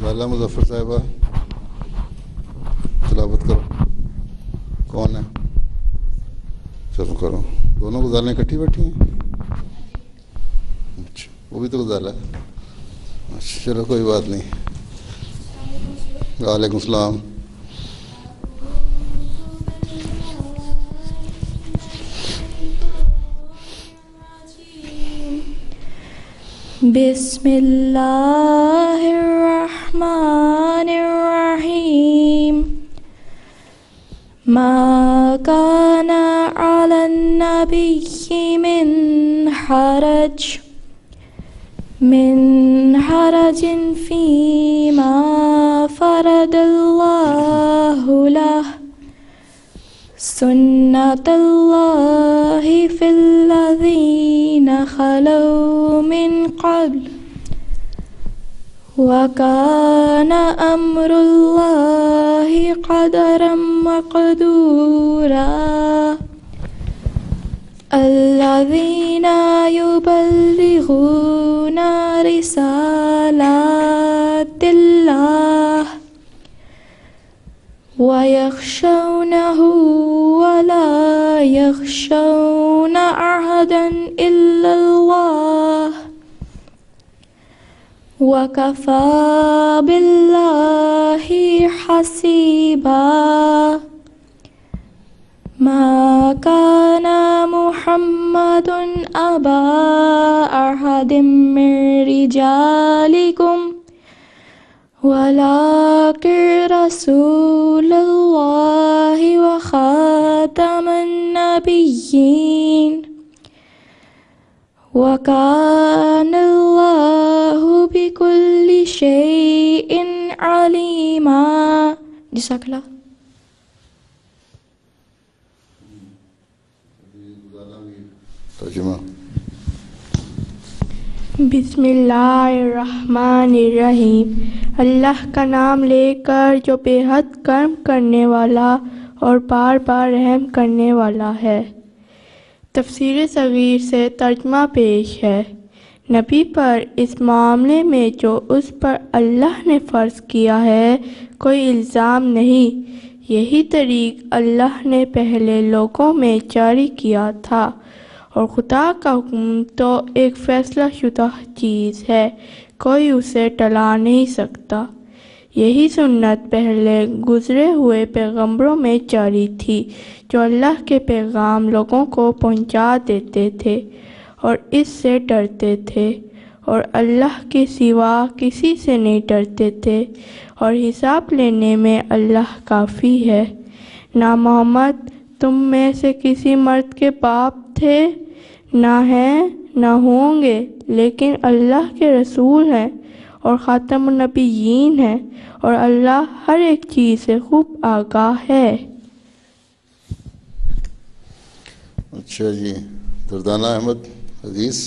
غالہ مظفر صاحبہ تلاوت کرو. کون ہے؟ چلو کرو. دونوں غزالیں اکٹھی بیٹھی ہیں. اچھا وہ بھی تو غزالہ ہے. اچھا چلو کوئی بات نہیں. وعلیکم السلام. بسم اللہ الرحمن الرحیم. ما كان على النبي من حرج فيما فرض الله له سنة الله في الذين خلوا من قبل وكان أمر الله قدرا مقدورا. الذين يبلغون رسالات الله ويخشونه ولا يخشون أحدا إلا الله وكفى بالله حسيبا. ما كان محمد أبا أحد من رجالكم ولكن رسول الله وخاتم النبيين وكان الله بكل شيء عليما. جزاک اللہ. ترجمہ. بسم اللہ الرحمن الرحیم. اللہ کا نام لے کر جو بے حد کرم کرنے والا اور بار بار رحم کرنے والا ہے. تفسیر صغیر سے ترجمہ پیش ہے. نبی پر اس معاملے میں جو اس پر اللہ نے فرض کیا ہے کوئی الزام نہیں. یہی طریق اللہ نے پہلے لوگوں میں جاری کیا تھا اور خدا کا حکم تو ایک فیصلہ شدہ چیز ہے، کوئی اسے ٹلا نہیں سکتا. یہی سنت پہلے گزرے ہوئے پیغمبروں میں جاری تھی جو اللہ کے پیغام لوگوں کو پہنچا دیتے تھے اور اس سے ڈرتے تھے اور اللہ کے سوا کسی سے نہیں ڈرتے تھے اور حساب لینے میں اللہ کافی ہے. نہ محمد تم میں سے کسی مرد کے باپ تھے، نہ ہیں نہ ہوں گے، لیکن اللہ کے رسول ہیں اور خاتم النبیین ہیں اور اللہ ہر ایک چیز سے خوب آگاہ ہے. اچھا جی. دردانہ احمد حدیث.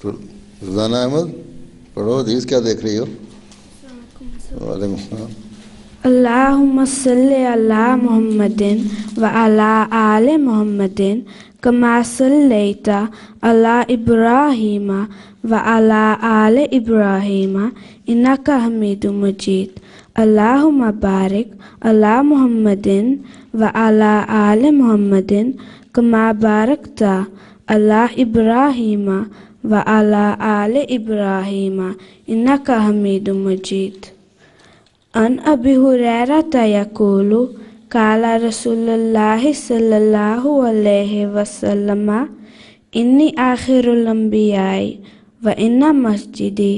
دردانہ احمد پڑھو حدیث. کیا دیکھ رہی ہو؟ وعلیکم السلام. اللہم صلی علی محمد وعلی آل محمد کما صلیت علی ابراہیم وعلی آل ابراہیم انک حمید مجید. اللہم بارک علی محمد وعلی آل محمد کما بارکت علی ابراہیم وعلی آل ابراہیم انک حمید مجید. ان ابی ہریرہ یقول قال رسول اللہ صلی اللہ علیہ وسلم انی آخر الانبیاء و ان مسجدی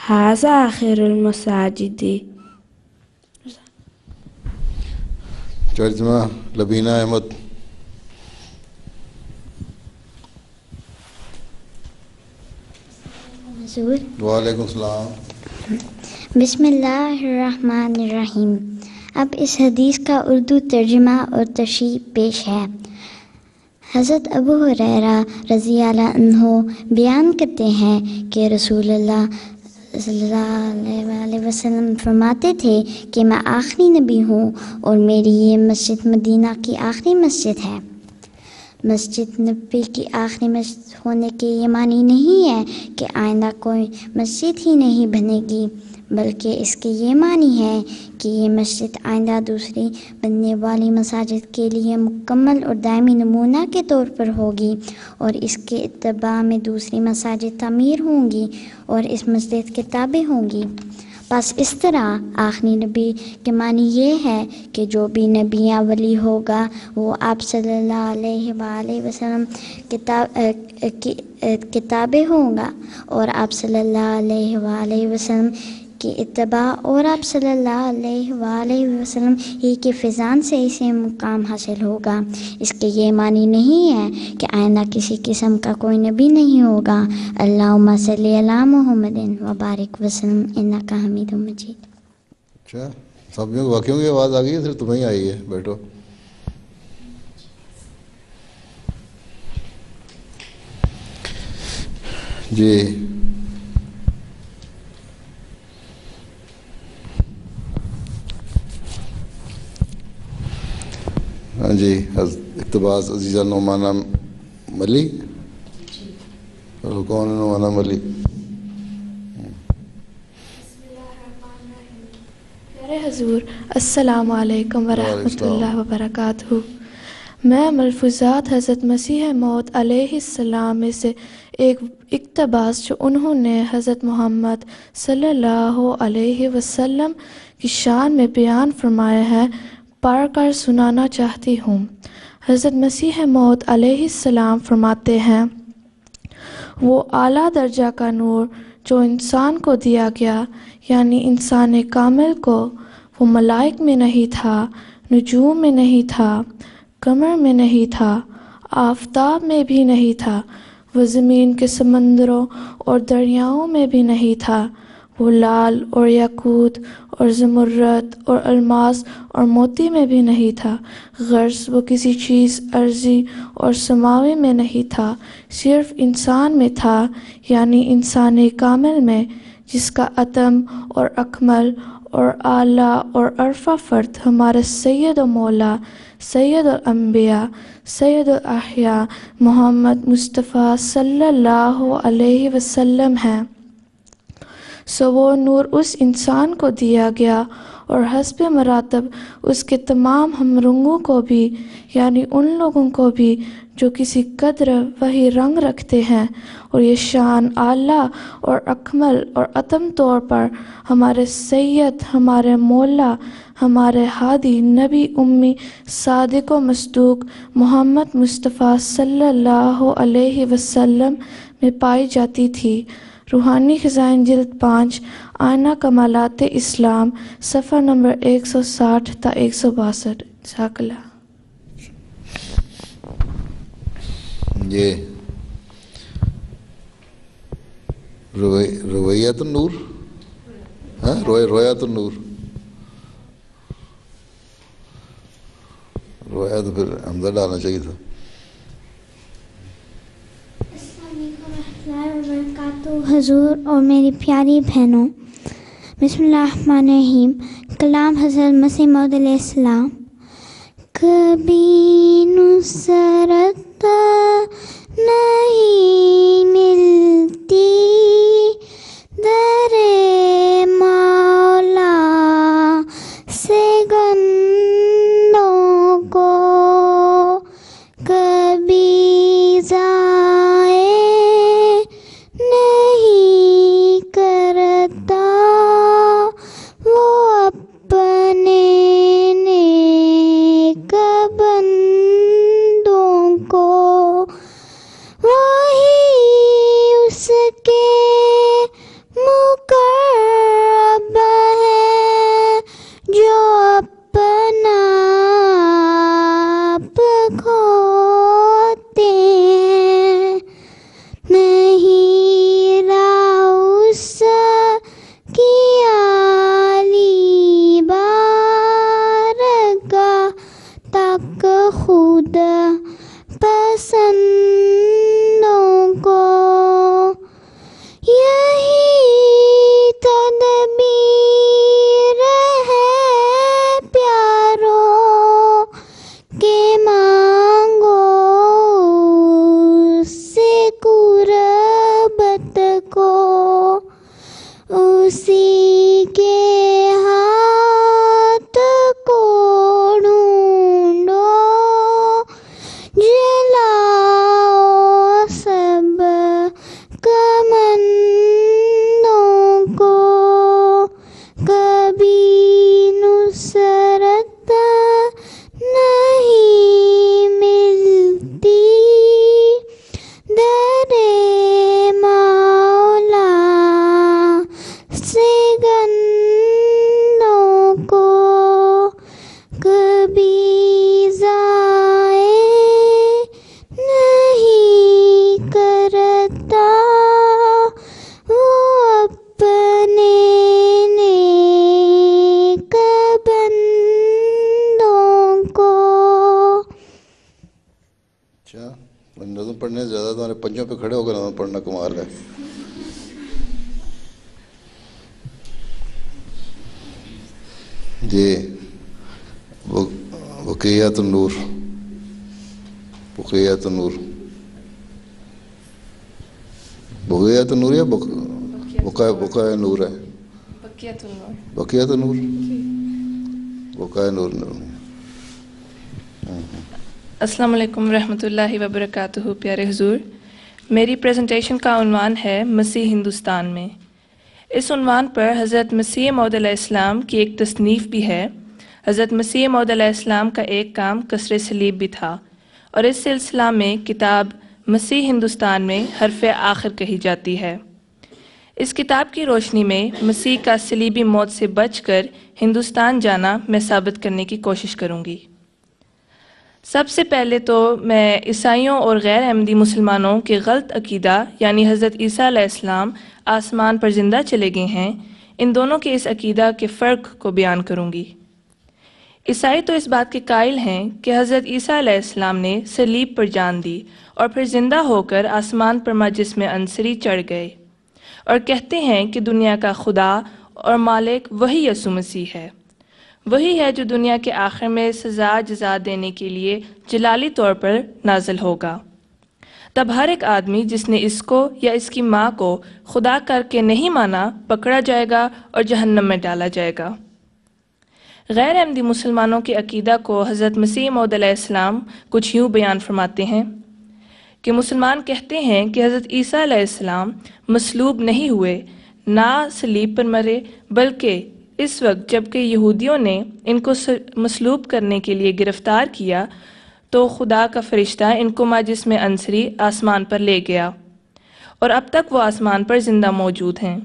ھذا آخر المساجد. ترجمہ لبینہ احمد. وعلیکم السلام. بسم اللہ الرحمن الرحیم. اب اس حدیث کا اردو ترجمہ اور تشریح پیش ہے. حضرت ابو ہریرہ رضی اللہ عنہ بیان کرتے ہیں کہ رسول اللہ صلی اللہ علیہ وسلم فرماتے تھے کہ میں آخری نبی ہوں اور میری یہ مسجد مدینہ کی آخری مسجد ہے. مسجد نبی کی آخری مسجد ہونے کے یہ معنی نہیں ہے کہ آئندہ کوئی مسجد ہی نہیں بنے گی، بلکہ اس کے یہ معنی ہے کہ یہ مسجد آئندہ دوسری بننے والی مساجد کے لیے مکمل اور دائمی نمونہ کے طور پر ہوگی، اور اس کے اتباع میں دوسری مساجد تعمیر ہوں گی اور اس مسجد کے تابع ہوں گی۔ بس اس طرح آخری نبی کے معنی یہ ہے کہ جو بھی نبی یا ولی ہوگا وہ آپ صلی اللہ علیہ وآلہ وسلم کتابیں ہوگا، اور آپ صلی اللہ علیہ وآلہ وسلم کی اتباع اور آپ صلی اللہ علیہ وآلہ وسلم ہی کے فیضان سے اسے مقام حاصل ہوگا۔ اس کے یہ معنی نہیں ہے کہ آئندہ کسی قسم کا کوئی نبی نہیں ہوگا۔ اللہم صلی علی محمد وبارک وسلم انک حمید مجید۔ اچھا، سب باقیوں کی آواز آ گئی ہے، صرف تمہیں آئی ہے، بیٹھو۔ جی ہاں جی، اقتباس عزیزہ نعمانہ ملی، کون ہے نعمانہ ملی؟ پیارے حضور السلام علیکم ورحمۃ اللہ وبرکاتہ۔ میں ملفوظات حضرت مسیح موعود علیہ السلام میں سے ایک اقتباس جو انہوں نے حضرت محمد صلی اللہ علیہ وسلم کی شان میں بیان فرمایا ہے پڑھ کر سنانا چاہتی ہوں۔ حضرت مسیح موعود علیہ السلام فرماتے ہیں، وہ اعلیٰ درجہ کا نور جو انسان کو دیا گیا، یعنی انسان کامل کو، وہ ملائک میں نہیں تھا، نجوم میں نہیں تھا، قمر میں نہیں تھا، آفتاب میں بھی نہیں تھا، وہ زمین کے سمندروں اور دریاؤں میں بھی نہیں تھا، وہ لال اور یاقوت اور زمرد اور الماس اور موتی میں بھی نہیں تھا، غرض وہ کسی چیز ارضی اور سماوی میں نہیں تھا، صرف انسان میں تھا، یعنی انسان کامل میں، جس کا اتم اور اکمل اور اعلیٰ اور عرفہ فرد ہمارے سید و مولا، سید الانبیاء، سید الاحیاء محمد مصطفیٰ صلی اللہ علیہ وسلم ہیں۔ سو وہ نور اس انسان کو دیا گیا اور حسب مراتب اس کے تمام ہم رنگوں کو بھی، یعنی ان لوگوں کو بھی جو کسی قدر وہی رنگ رکھتے ہیں، اور یہ شان اعلیٰ اور اکمل اور اتم طور پر ہمارے سید، ہمارے مولا، ہمارے ہادی نبی امی صادق و مصدوق محمد مصطفیٰ صلی اللہ علیہ وسلم میں پائی جاتی تھی۔ روحانی خزائن جلد 5 آئینہ کمالات اسلام صفحہ نمبر 160 تا 162۔ جزاک اللہ۔ یہ رویت النور، ہاں رویت النور، رویا تو پھر حمزہ ڈالنا چاہیے تھا۔ السلام علیکم ورحمۃ اللہ وبرکاتہ حضور اور میری پیاری بہنوں، بسم اللہ الرحمن الرحیم۔ کلام حضرت مسیح موعود علیہ السلام۔ کبھی نصرت نہیں ملتی در مولا سے گندوں کو، کبھی ضائع نہیں کرتا وہ اپنے نیک بندوں کو، وہی کو اسی کے ہاتھ کو ڈھونڈو، جلاؤ سب کمندوں کو، کبھی نصرت نہیں ملتی در مولا سے گندوں کو، کبھی ضائع نہیں کرتا وہ اپنے نیک بندوں کو۔ اچھا، نظم پڑھنے سے زیادہ تمہارے پنجوں پہ کھڑے ہو کر نظم پڑھنا کمال ہے۔ جی بقیت النور، بقیت النور، بقیت النور یا بقایا نور ہے؟ بقیت النور، بقیت النور، بقایا نور۔ السلام علیکم ورحمۃ اللہ وبرکاتہ۔ پیارے حضور، میری پریزنٹیشن کا عنوان ہے مسیح ہندوستان میں۔ اس عنوان پر حضرت مسیح موعود علیہ السلام کی ایک تصنیف بھی ہے۔ حضرت مسیح موعود علیہ السلام کا ایک کام کسر صلیب بھی تھا، اور اس سلسلہ میں کتاب مسیح ہندوستان میں حرف آخر کہی جاتی ہے۔ اس کتاب کی روشنی میں مسیح کا صلیبی موت سے بچ کر ہندوستان جانا میں ثابت کرنے کی کوشش کروں گی۔ سب سے پہلے تو میں عیسائیوں اور غیر احمدی مسلمانوں کے غلط عقیدہ یعنی حضرت عیسیٰ علیہ السلام آسمان پر زندہ چلے گئے ہیں، ان دونوں کے اس عقیدہ کے فرق کو بیان کروں گی۔ عیسائی تو اس بات کے قائل ہیں کہ حضرت عیسیٰ علیہ السلام نے صلیب پر جان دی اور پھر زندہ ہو کر آسمان پر مجسم عنصری چڑھ گئے، اور کہتے ہیں کہ دنیا کا خدا اور مالک وہی یسوع مسیح ہے، وہی ہے جو دنیا کے آخر میں سزا جزا دینے کے لیے جلالی طور پر نازل ہوگا۔ تب ہر ایک آدمی جس نے اس کو یا اس کی ماں کو خدا کر کے نہیں مانا پکڑا جائے گا اور جہنم میں ڈالا جائے گا۔ غیر احمدی مسلمانوں کے عقیدہ کو حضرت مسیح موعود علیہ السلام کچھ یوں بیان فرماتے ہیں کہ مسلمان کہتے ہیں کہ حضرت عیسیٰ علیہ السلام مصلوب نہیں ہوئے، نہ صلیب پر مرے، بلکہ اس وقت جب کہ یہودیوں نے ان کو مصلوب کرنے کے لیے گرفتار کیا تو خدا کا فرشتہ ان کو مجسم عنصری آسمان پر لے گیا، اور اب تک وہ آسمان پر زندہ موجود ہیں،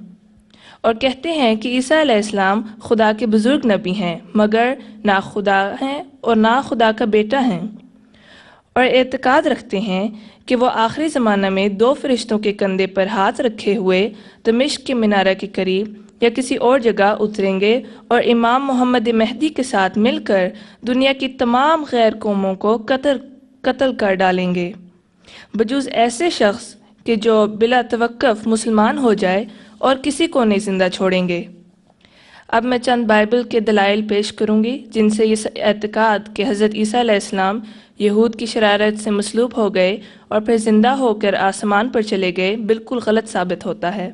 اور کہتے ہیں کہ عیسیٰ علیہ السلام خدا کے بزرگ نبی ہیں، مگر نہ خدا ہیں اور نہ خدا کا بیٹا ہیں، اور اعتقاد رکھتے ہیں کہ وہ آخری زمانہ میں دو فرشتوں کے کندھے پر ہاتھ رکھے ہوئے دمشق کے مینارہ کے قریب یا کسی اور جگہ اتریں گے اور امام محمد مہدی کے ساتھ مل کر دنیا کی تمام غیر قوموں کو قتل کر ڈالیں گے، بجز ایسے شخص کہ جو بلا توقف مسلمان ہو جائے اور کسی کو نہیں زندہ چھوڑیں گے۔ اب میں چند بائبل کے دلائل پیش کروں گی جن سے یہ اعتقاد کہ حضرت عیسیٰ علیہ السلام یہود کی شرارت سے مصلوب ہو گئے اور پھر زندہ ہو کر آسمان پر چلے گئے بالکل غلط ثابت ہوتا ہے۔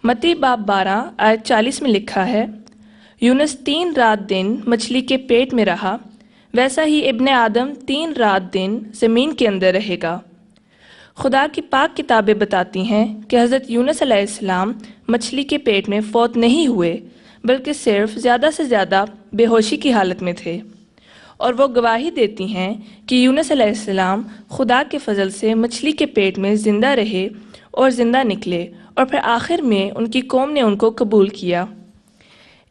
متی باب 12 آیت 40 میں لکھا ہے، یونس 3 رات دن مچھلی کے پیٹ میں رہا، ویسا ہی ابن آدم 3 رات دن زمین کے اندر رہے گا۔ خدا کی پاک کتابیں بتاتی ہیں کہ حضرت یونس علیہ السلام مچھلی کے پیٹ میں فوت نہیں ہوئے، بلکہ صرف زیادہ سے زیادہ بے ہوشی کی حالت میں تھے، اور وہ گواہی دیتی ہیں کہ یونس علیہ السلام خدا کے فضل سے مچھلی کے پیٹ میں زندہ رہے اور زندہ نکلے، اور پھر آخر میں ان کی قوم نے ان کو قبول کیا۔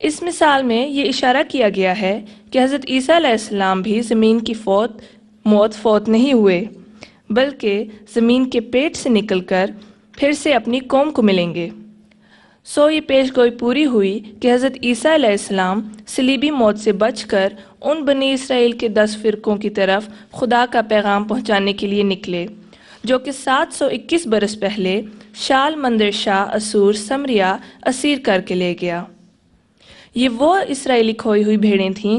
اس مثال میں یہ اشارہ کیا گیا ہے کہ حضرت عیسیٰ علیہ السلام بھی زمین کی فوت نہیں ہوئے، بلکہ زمین کے پیٹ سے نکل کر پھر سے اپنی قوم کو ملیں گے۔ سو یہ پیش گوئی پوری ہوئی کہ حضرت عیسیٰ علیہ السلام صلیبی موت سے بچ کر ان بنی اسرائیل کے 10 فرقوں کی طرف خدا کا پیغام پہنچانے کے لیے نکلے، جو کہ 721 برس پہلے شال مندر شاہ اسور سمریا اسیر کر کے لے گیا۔ یہ وہ اسرائیلی کھوئی ہوئی بھیڑیں تھیں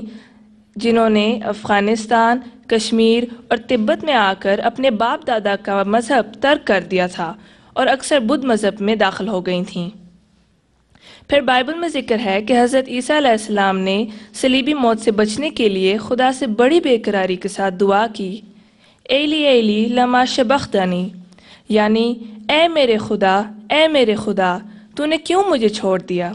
جنہوں نے افغانستان، کشمیر اور تبت میں آ کر اپنے باپ دادا کا مذہب ترک کر دیا تھا اور اکثر بدھ مذہب میں داخل ہو گئی تھیں۔ پھر بائبل میں ذکر ہے کہ حضرت عیسیٰ علیہ السلام نے صلیبی موت سے بچنے کے لیے خدا سے بڑی بے قراری کے ساتھ دعا کی، ایلی ایلی لما شبختنی، یعنی اے میرے خدا تو نے کیوں مجھے چھوڑ دیا۔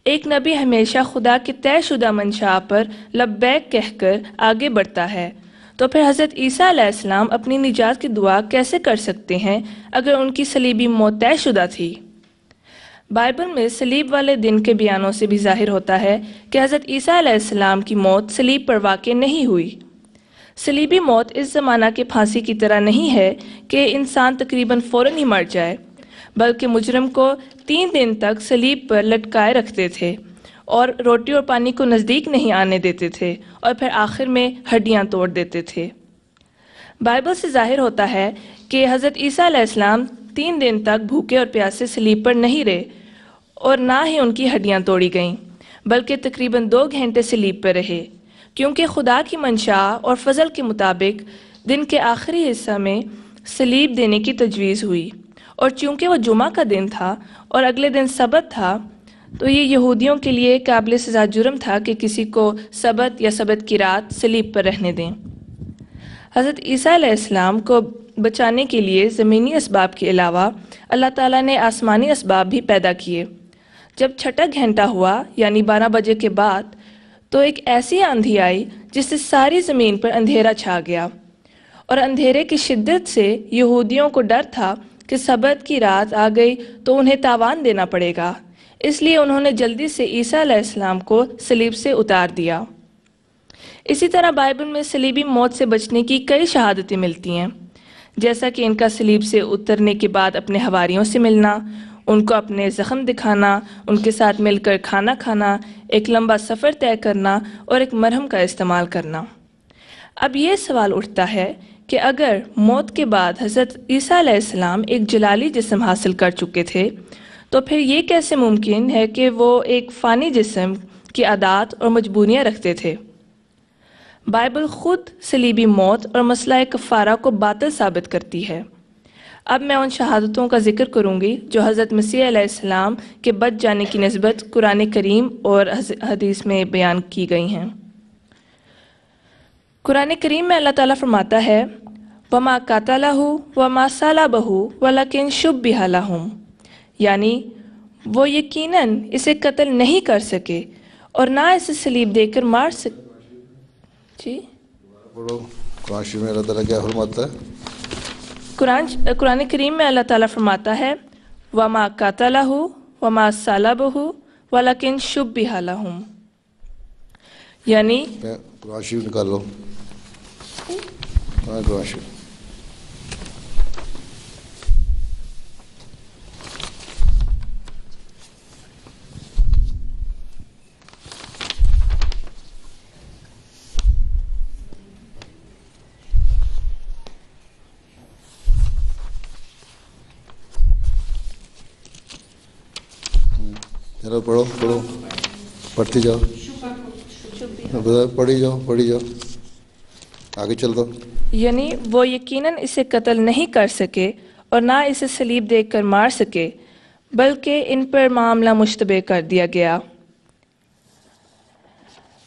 ایک نبی ہمیشہ خدا کی طے شدہ منشاء پر لبیک کہہ کر آگے بڑھتا ہے، تو پھر حضرت عیسیٰ علیہ السلام اپنی نجات کی دعا کیسے کر سکتے ہیں اگر ان کی صلیبی موت طے شدہ تھی؟ بائبل میں صلیب والے دن کے بیانوں سے بھی ظاہر ہوتا ہے کہ حضرت عیسیٰ علیہ السلام کی موت صلیب پر واقع نہیں ہوئی۔ صلیبی موت اس زمانہ کے پھانسی کی طرح نہیں ہے کہ انسان تقریباً فوراً ہی مر جائے، بلکہ مجرم کو 3 دن تک صلیب پر لٹکائے رکھتے تھے اور روٹی اور پانی کو نزدیک نہیں آنے دیتے تھے، اور پھر آخر میں ہڈیاں توڑ دیتے تھے۔ بائبل سے ظاہر ہوتا ہے کہ حضرت عیسیٰ علیہ السلام 3 دن تک بھوکے اور پیاسے صلیب پر نہیں رہے، اور نہ ہی ان کی ہڈیاں توڑی گئیں، بلکہ تقریباً 2 گھنٹے صلیب پر رہے، کیونکہ خدا کی منشاء اور فضل کے مطابق دن کے آخری حصہ میں صلیب دینے کی تجویز ہوئی، اور چونکہ وہ جمعہ کا دن تھا اور اگلے دن سبت تھا، تو یہ یہودیوں کے لیے قابل سزا جرم تھا کہ کسی کو سبت یا سبت کی رات صلیب پر رہنے دیں۔ حضرت عیسیٰ علیہ السلام کو بچانے کے لیے زمینی اسباب کے علاوہ اللہ تعالیٰ نے آسمانی اسباب بھی پیدا کیے۔ جب 6واں گھنٹہ ہوا یعنی 12 بجے کے بعد، تو ایک ایسی آندھی آئی جس سے ساری زمین پر اندھیرا چھا گیا، اور اندھیرے کی شدت سے یہودیوں کو ڈر تھا کہ سبت کی رات آ گئی تو انہیں تاوان دینا پڑے گا، اس لیے انہوں نے جلدی سے عیسیٰ علیہ السلام کو صلیب سے اتار دیا۔ اسی طرح بائبل میں صلیبی موت سے بچنے کی کئی شہادتیں ملتی ہیں، جیسا کہ ان کا صلیب سے اترنے کے بعد اپنے حواریوں سے ملنا، ان کو اپنے زخم دکھانا، ان کے ساتھ مل کر کھانا کھانا، ایک لمبا سفر طے کرنا اور ایک مرہم کا استعمال کرنا۔ اب یہ سوال اٹھتا ہے کہ اگر موت کے بعد حضرت عیسیٰ علیہ السلام ایک جلالی جسم حاصل کر چکے تھے، تو پھر یہ کیسے ممکن ہے کہ وہ ایک فانی جسم کی عادات اور مجبوریاں رکھتے تھے؟ بائبل خود صلیبی موت اور مسئلہ کفارہ کو باطل ثابت کرتی ہے۔ اب میں ان شہادتوں کا ذکر کروں گی جو حضرت مسیح علیہ السلام کے بچ جانے کی نسبت قرآن کریم اور حدیث میں بیان کی گئی ہیں۔ قرآن کریم میں اللہ تعالیٰ فرماتا ہے وَمَا قَتَلَهُ وَمَا صَلَبَهُ وَلَكِنْ شُبِّهَ لَهُمْ، یعنی وہ یقیناً اسے قتل نہیں کر سکے اور نہ اسے صلیب دے کر مار سکے۔ جی پڑھو قرآن شریف میں اللہ تعالیٰ کیا فرماتا ہے؟ قرآن کریم میں اللہ تعالیٰ فرماتا ہے وَمَا قَتَلَهُ وَمَا صَلَبَهُ وَلَكِنْ شُبِّهَ لَهُمْ، یعنی قرآن شریف نکال لو، قرآن شریف چلو پڑھو پڑھتی جاؤ، پڑھی جاؤ آگے چل دو۔ یعنی وہ یقیناً اسے قتل نہیں کر سکے اور نہ اسے صلیب دے کر مار سکے، بلکہ ان پر معاملہ مشتبہ کر دیا گیا۔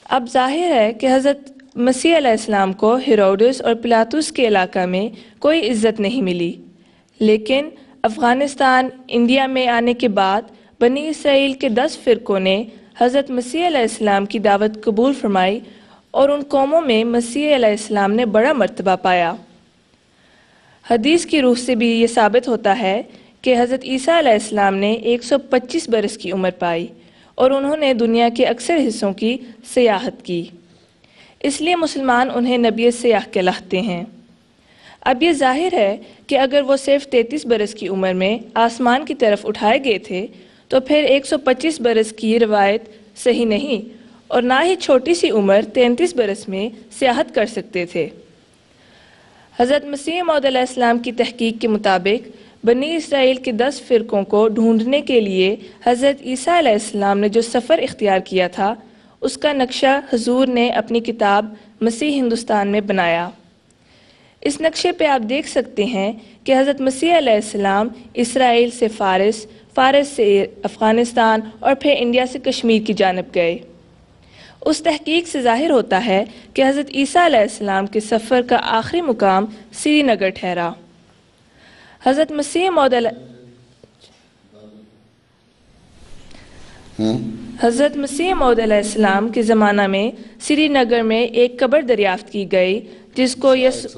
اب ظاہر ہے کہ حضرت مسیح علیہ السلام کو ہیروڈس اور پلاطس کے علاقہ میں کوئی عزت نہیں ملی، لیکن افغانستان، انڈیا میں آنے کے بعد بنی اسرائیل کے 10 فرقوں نے حضرت مسیح علیہ السلام کی دعوت قبول فرمائی، اور ان قوموں میں مسیح علیہ السلام نے بڑا مرتبہ پایا۔ حدیث کی روح سے بھی یہ ثابت ہوتا ہے کہ حضرت عیسیٰ علیہ السلام نے 125 برس کی عمر پائی، اور انہوں نے دنیا کے اکثر حصوں کی سیاحت کی، اس لیے مسلمان انہیں نبی سیاح کہلاتے ہیں۔ اب یہ ظاہر ہے کہ اگر وہ صرف 33 برس کی عمر میں آسمان کی طرف اٹھائے گئے تھے تو پھر 125 برس کی روایت صحیح نہیں، اور نہ ہی چھوٹی سی عمر 33 برس میں سیاحت کر سکتے تھے۔ حضرت مسیح موعود علیہ السلام کی تحقیق کے مطابق بنی اسرائیل کے 10 فرقوں کو ڈھونڈنے کے لیے حضرت عیسیٰ علیہ السلام نے جو سفر اختیار کیا تھا، اس کا نقشہ حضور نے اپنی کتاب مسیح ہندوستان میں بنایا۔ اس نقشے پہ آپ دیکھ سکتے ہیں کہ حضرت مسیح علیہ السلام اسرائیل سے فارس، فارس سے افغانستان اور پھر انڈیا سے کشمیر کی جانب گئے۔ اس تحقیق سے ظاہر ہوتا ہے کہ حضرت عیسیٰ علیہ السلام کے سفر کا آخری مقام سری نگر ٹھہرا۔ حضرت مسیح موعود علیہ السلام کے زمانہ میں سری نگر میں ایک قبر دریافت کی گئی جس کو یسوع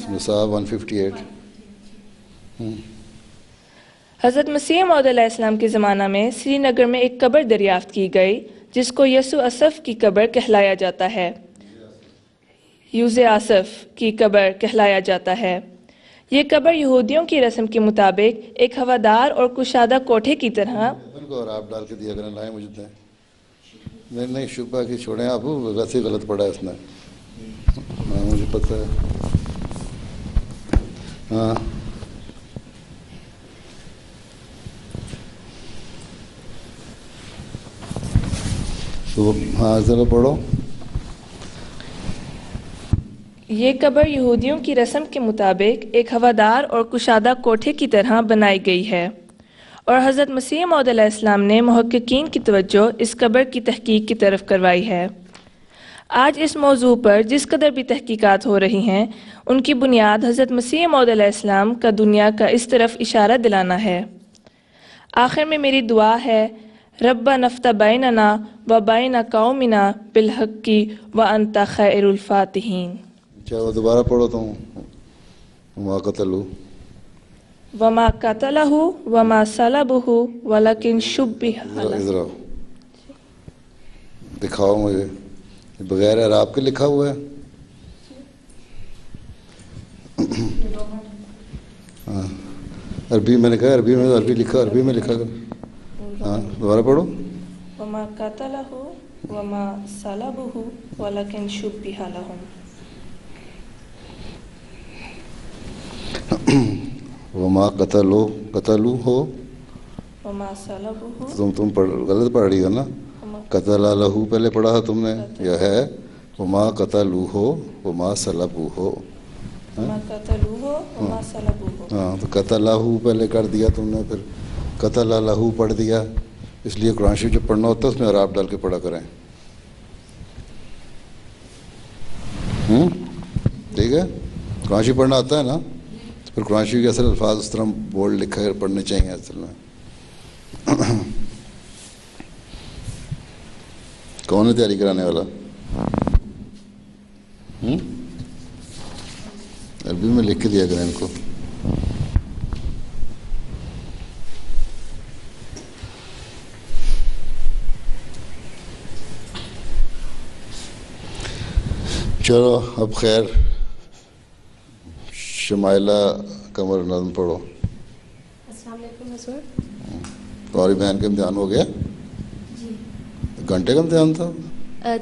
نساء 158 حضرت مسیح موعود علیہ السلام کے زمانہ میں سری نگر میں ایک قبر دریافت کی گئی جس کو یسوع اسف کی قبر کہلایا جاتا ہے، یوز آصف کی قبر کہلایا جاتا ہے۔ یہ قبر یہودیوں کی رسم کے مطابق ایک ہوادار اور کشادہ کوٹھے کی طرح اور آپ ڈال کے دیا کریں، لائیں مجھے دیں۔ نہیں شبہ کی چھوڑیں آپ، ویسے ہی غلط پڑا ہے اس نے، ہاں مجھے پتہ ہے۔ ہاں تو ہاں ذرا پڑھو۔ یہ قبر یہودیوں کی رسم کے مطابق ایک ہوادار اور کشادہ کوٹھے کی طرح بنائی گئی ہے، اور حضرت مسیح موعود علیہ السلام نے محققین کی توجہ اس قبر کی تحقیق کی طرف کروائی ہے۔ آج اس موضوع پر جس قدر بھی تحقیقات ہو رہی ہیں، ان کی بنیاد حضرت مسیح موعود علیہ السلام کا دنیا کا اس طرف اشارہ دلانا ہے۔ آخر میں میری دعا ہے، ربنا افتح بیننا و بین قومنا بالحق وانت خیر الفاتحین۔ چلو دوبارہ پڑھو تو وما قتلوا وما قتلہ وما صلبہ ولکن شبہ لہ۔ ذرا دکھاؤ مجھے، بغیر اعراب کے لکھا ہوا ہے؟ ہاں عربی میں نے کہا، عربی میں عربی میں لکھا کر۔ ہاں دوبارہ پڑھو۔ وما قتلہ وما صلبہ ولکن شبہ لہم۔ وما قتلوا ہو، وما صلبہ تم غلط پڑھ رہی ہو نا، قتل لہو پہلے پڑھا تھا تم نے، یہ ہے وما قتلوا ہو وما صلبوا ہو۔ وما قتلوہ وما صلبوہ۔ ہاں تو قتل لہو پہلے کر دیا تم نے، پھر قتل لہو پڑھ دیا، اس لیے قرآن شریف جب پڑھنا ہوتا ہے اس میں اعراب ڈال کے پڑھا کریں۔ ٹھیک ہے، قرآن شریف پڑھنا آتا ہے نا، پھر قرآن شریف کے اصل الفاظ اس طرح بولڈ لکھا ہے پڑھنے چاہیے اصل میں۔ کون ہے تیاری کرانے والا؟ عربی میں لکھ کے دیا کریں ان کو۔ چلو اب خیر، شمائلہ قمر نظم پڑھو۔ السلام علیکم حضور۔ تمہاری بہن کا امتحان ہو گیا؟ جی گھنٹے کا امتحان تھا؟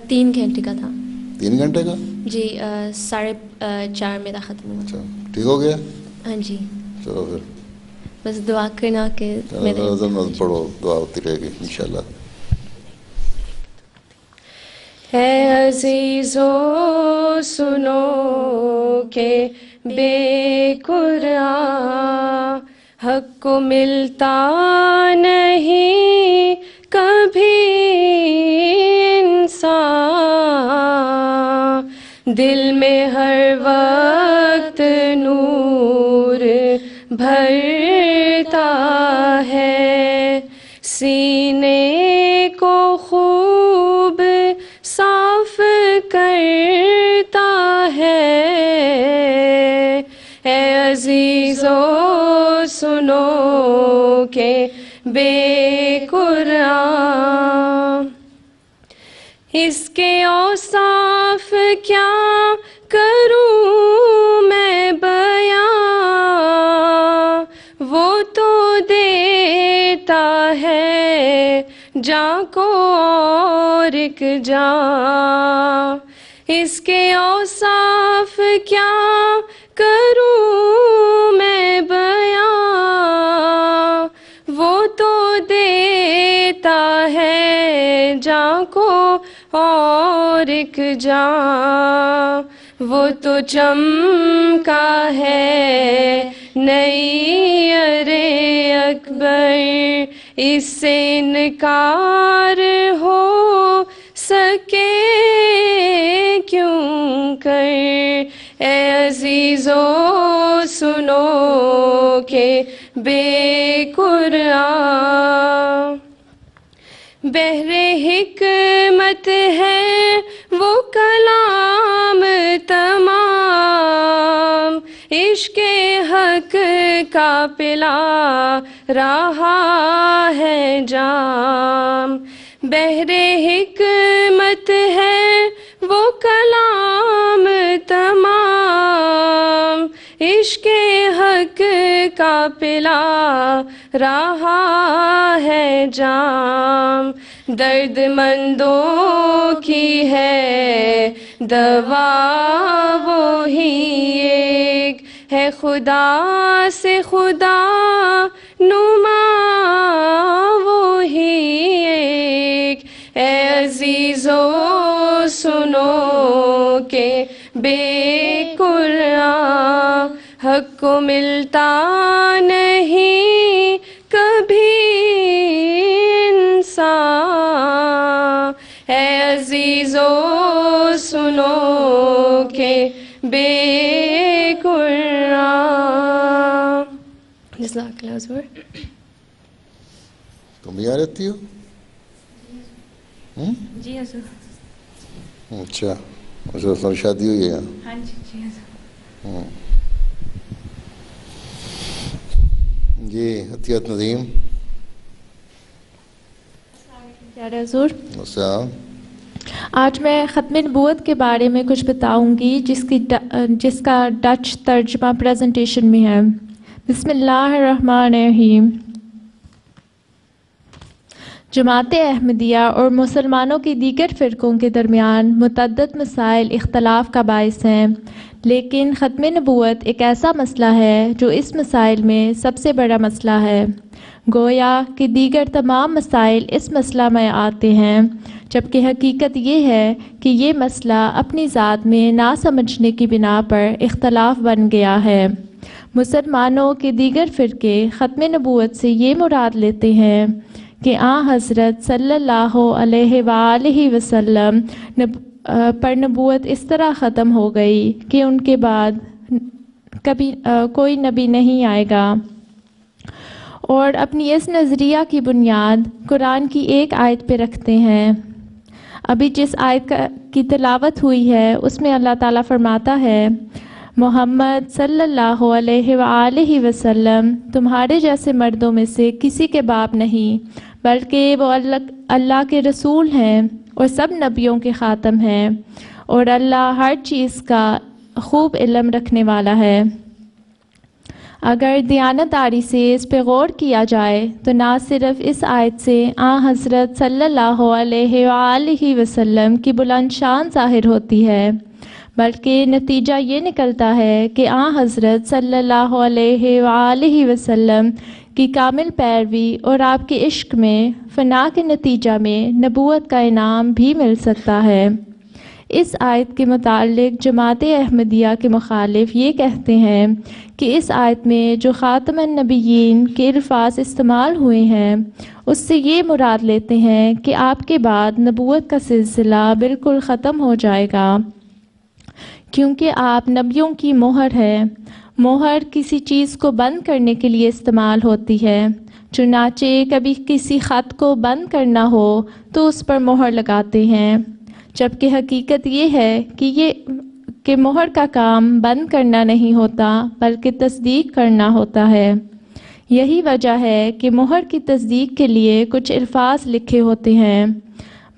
3 گھنٹے کا تھا 3 گھنٹے کا؟ جی 4:30 میرا ختم ہوا۔ اچھا ٹھیک ہو گیا؟ ہاں جی، چلو پھر بس دعا کرنا کہ میرے نظم پڑھو، دعا ہوتی رہے گی انشاءاللہ۔ اے عزیزو سنو کہ بے قرآن حق کو ملتا نہیں کبھی انسان، دل میں ہر وقت نور بھرتا ہے، سینے کو خوب صاف کرتا ہے۔ اے عزیزو سنو کہ بے قرآن اس کے اوصاف کیا کروں میں بیان، وہ تو دیتا ہے جاں کو اور ایک جاں، اس کے اوصاف کیا کروں میں بیان، وہ تو دیتا ہے جاں کو اور ایک جاں وہ تو چمکا ہے نئی ارے اکبر اس سے انکار ہو سکے کیوں کر اے عزیزو سنو کہ بے قرآن بحر حکمت ہے وہ کلام تمام عشق حق کا پلا رہا ہے جام بحر حکمت ہے وہ کلام تمام عشق حق کا پلا رہا ہے جام درد مندوں کی ہے دوا وہی ایک ہے خدا سے خدا نما وہی ایک اے عزیزو سنو کہ بے قرآن حق کو ملتا نہیں کبھی انسان اے عزیزو سنو کہ بے قرآن جزاک اللہ حضور تم بھی یہاں رہتی ہو؟ جی حضور اچھا اچھا شادی ہوئی ہے؟ ہاں جی جی حضور جی عطیت ندیم پیارے حضور السلام آج میں ختم نبوت کے بارے میں کچھ بتاؤں گی جس کا ڈچ ترجمہ پریزنٹیشن میں ہے بسم اللہ الرحمن الرحیم جماعت احمدیہ اور مسلمانوں کی دیگر فرقوں کے درمیان متعدد مسائل اختلاف کا باعث ہیں لیکن ختم نبوت ایک ایسا مسئلہ ہے جو اس مسائل میں سب سے بڑا مسئلہ ہے گویا کہ دیگر تمام مسائل اس مسئلہ میں آتے ہیں جبکہ حقیقت یہ ہے کہ یہ مسئلہ اپنی ذات میں نہ سمجھنے کی بنا پر اختلاف بن گیا ہے مسلمانوں کے دیگر فرقے ختم نبوت سے یہ مراد لیتے ہیں کہ حضرت صلی اللہ علیہ وآلہ وسلم پر نبوت اس طرح ختم ہو گئی کہ ان کے بعد کبھی کوئی نبی نہیں آئے گا اور اپنی اس نظریہ کی بنیاد قرآن کی ایک آیت پہ رکھتے ہیں ابھی جس آیت کی تلاوت ہوئی ہے اس میں اللہ تعالیٰ فرماتا ہے محمد صلی اللہ علیہ وآلہ وسلم تمہارے جیسے مردوں میں سے کسی کے باپ نہیں بلکہ وہ اللہ کے رسول ہیں اور سب نبیوں کے خاتم ہیں اور اللہ ہر چیز کا خوب علم رکھنے والا ہے اگر دیانتداری سے اس پہ غور کیا جائے تو نہ صرف اس آیت سے حضرت صلی اللہ علیہ وآلہ وسلم کی بلند شان ظاہر ہوتی ہے بلکہ نتیجہ یہ نکلتا ہے کہ حضرت صلی اللہ علیہ وآلہ وسلم کی کامل پیروی اور آپ کے عشق میں فنا کے نتیجہ میں نبوت کا انعام بھی مل سکتا ہے اس آیت کے متعلق جماعت احمدیہ کے مخالف یہ کہتے ہیں کہ اس آیت میں جو خاتم النبیین کے الفاظ استعمال ہوئے ہیں اس سے یہ مراد لیتے ہیں کہ آپ کے بعد نبوت کا سلسلہ بالکل ختم ہو جائے گا کیونکہ آپ نبیوں کی مہر ہے مہر کسی چیز کو بند کرنے کے لیے استعمال ہوتی ہے چنانچہ کبھی کسی خط کو بند کرنا ہو تو اس پر مہر لگاتے ہیں جبکہ حقیقت یہ ہے کہ مہر کا کام بند کرنا نہیں ہوتا بلکہ تصدیق کرنا ہوتا ہے یہی وجہ ہے کہ مہر کی تصدیق کے لیے کچھ الفاظ لکھے ہوتے ہیں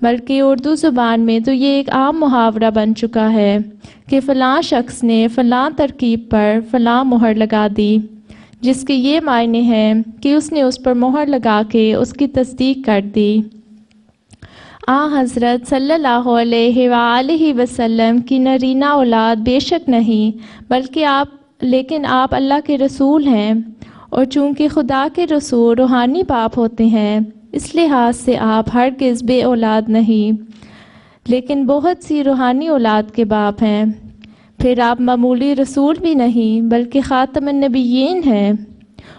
بلکہ اردو زبان میں تو یہ ایک عام محاورہ بن چکا ہے کہ فلاں شخص نے فلاں ترکیب پر فلاں مہر لگا دی جس کے یہ معنی ہے کہ اس نے اس پر مہر لگا کے اس کی تصدیق کر دی حضرت صلی اللہ علیہ وآلہ وسلم کی نرینہ اولاد بے شک نہیں بلکہ لیکن آپ اللہ کے رسول ہیں اور چونکہ خدا کے رسول روحانی باپ ہوتے ہیں اس لحاظ سے آپ ہرگز بے اولاد نہیں لیکن بہت سی روحانی اولاد کے باپ ہیں۔ پھر آپ معمولی رسول بھی نہیں بلکہ خاتم النبیین ہیں،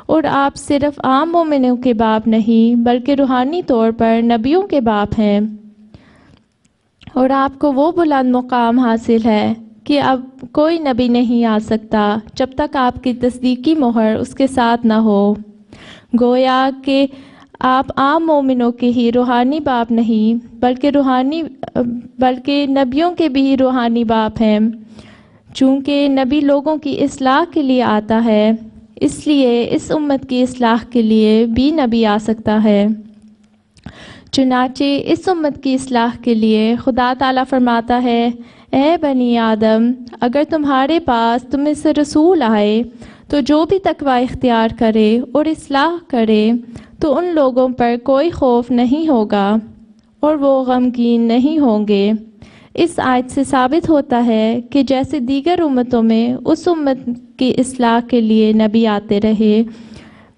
اور آپ صرف عام مومنوں کے باپ نہیں بلکہ روحانی طور پر نبیوں کے باپ ہیں، اور آپ کو وہ بلند مقام حاصل ہے کہ اب کوئی نبی نہیں آ سکتا جب تک آپ کی تصدیقی مہر اس کے ساتھ نہ ہو۔ گویا کہ آپ عام مومنوں کے ہی روحانی باپ نہیں بلکہ نبیوں کے بھی روحانی باپ ہیں۔ چونکہ نبی لوگوں کی اصلاح کے لیے آتا ہے، اس لیے اس امت کی اصلاح کے لیے بھی نبی آ سکتا ہے۔ چنانچہ اس امت کی اصلاح کے لیے خدا تعالیٰ فرماتا ہے، اے بنی آدم، اگر تمہارے پاس تم میں سے رسول آئے تو جو بھی تقوی اختیار کرے اور اصلاح کرے تو ان لوگوں پر کوئی خوف نہیں ہوگا اور وہ غمگین نہیں ہوں گے۔ اس آیت سے ثابت ہوتا ہے کہ جیسے دیگر امتوں میں اس امت کی اصلاح کے لیے نبی آتے رہے،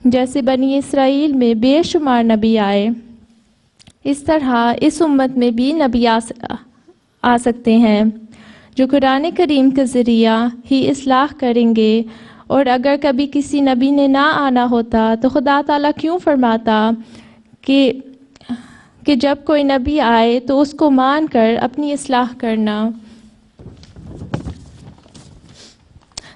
جیسے بنی اسرائیل میں بے شمار نبی آئے، اس طرح اس امت میں بھی نبی آ سکتے ہیں جو قرآن کریم کے ذریعہ ہی اصلاح کریں گے۔ اور اگر کبھی کسی نبی نے نہ آنا ہوتا تو خدا تعالیٰ کیوں فرماتا کہ جب کوئی نبی آئے تو اس کو مان کر اپنی اصلاح کرنا،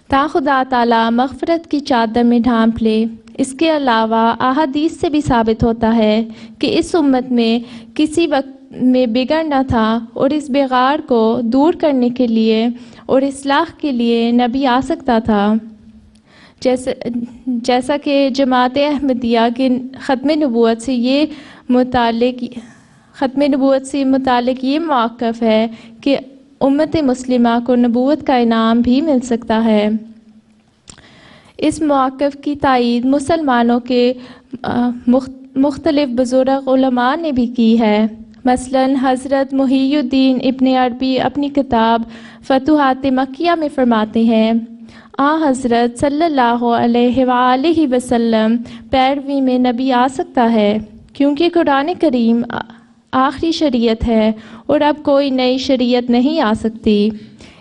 تا خدا تعالیٰ مغفرت کی چادر میں ڈھانپ لے۔ اس کے علاوہ احادیث سے بھی ثابت ہوتا ہے کہ اس امت میں کسی وقت میں بگڑ نہ تھا، اور اس بگاڑ کو دور کرنے کے لیے اور اصلاح کے لیے نبی آ سکتا تھا، جیسا کہ جماعت احمدیہ کے ختم نبوت سے متعلق یہ موقف ہے کہ امت مسلمہ کو نبوت کا انعام بھی مل سکتا ہے۔ اس موقف کی تائید مسلمانوں کے مختلف بزرگ علماء نے بھی کی ہے۔ مثلاً حضرت محی الدین ابن عربی اپنی کتاب فتوحات مکیہ میں فرماتے ہیں، حضرت صلی اللہ علیہ وآلہ وسلم پیروی میں نبی آ سکتا ہے، کیونکہ قرآن کریم آخری شریعت ہے اور اب کوئی نئی شریعت نہیں آ سکتی۔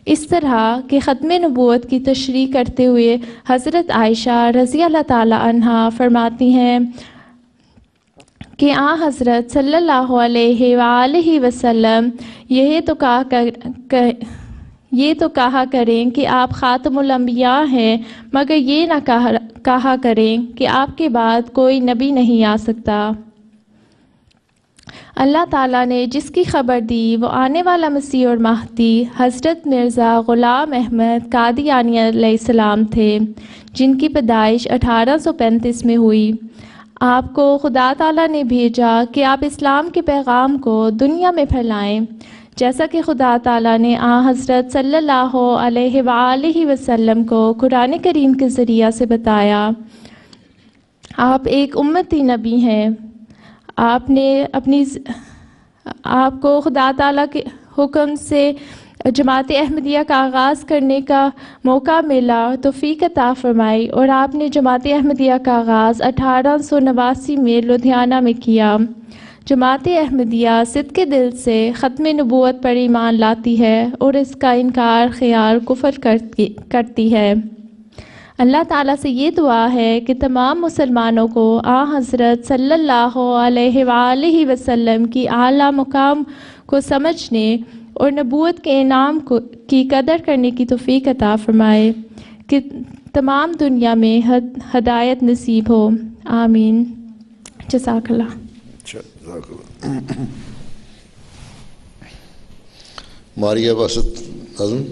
اس طرح کہ ختم نبوت کی تشریح کرتے ہوئے حضرت عائشہ رضی اللہ تعالی عنہا فرماتی ہیں کہ حضرت صلی اللہ علیہ وآلہ وسلم یہ تو کہا کریں کہ آپ خاتم الانبیاء ہیں، مگر یہ نہ کہا کریں کہ آپ کے بعد کوئی نبی نہیں آ سکتا۔ اللہ تعالیٰ نے جس کی خبر دی وہ آنے والا مسیح اور مہدی حضرت مرزا غلام احمد قادیانی علیہ السلام تھے، جن کی پیدائش 1835 میں ہوئی۔ آپ کو خدا تعالیٰ نے بھیجا کہ آپ اسلام کے پیغام کو دنیا میں پھیلائیں، جیسا کہ خدا تعالیٰ نے حضرت صلی اللہ علیہ وآلہ وسلم کو قرآن کریم کے ذریعہ سے بتایا۔ آپ ایک امتی نبی ہیں۔ آپ کو خدا تعالیٰ کے حکم سے جماعت احمدیہ کا آغاز کرنے کا موقع ملا، توفیق عطا فرمائی، اور آپ نے جماعت احمدیہ کا آغاز 1889 میں لدھیانہ میں کیا۔ جماعت احمدیہ صدق دل سے ختم نبوت پر ایمان لاتی ہے اور اس کا انکار خیال کفر کرتی ہے۔ اللہ تعالیٰ سے یہ دعا ہے کہ تمام مسلمانوں کو حضرت صلی اللہ علیہ وآلہ وسلم کی اعلیٰ مقام کو سمجھنے اور نبوت کے انعام کی قدر کرنے کی توفیق عطا فرمائے، کہ تمام دنیا میں ہدایت نصیب ہو، آمین۔ جزاک اللہ۔ ماریہ باسط اعظم۔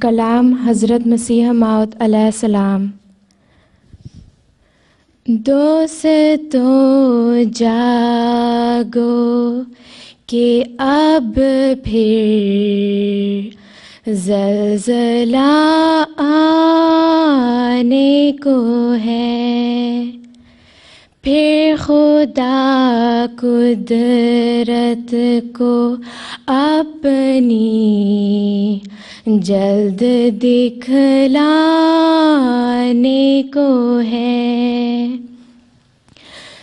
کلام حضرت مسیح موعود علیہ السلام۔ دوستو جاگو کہ اب پھر زلزلہ آنے کو ہے، پھر خدا قدرت کو اپنی جلد دکھلانے کو ہے۔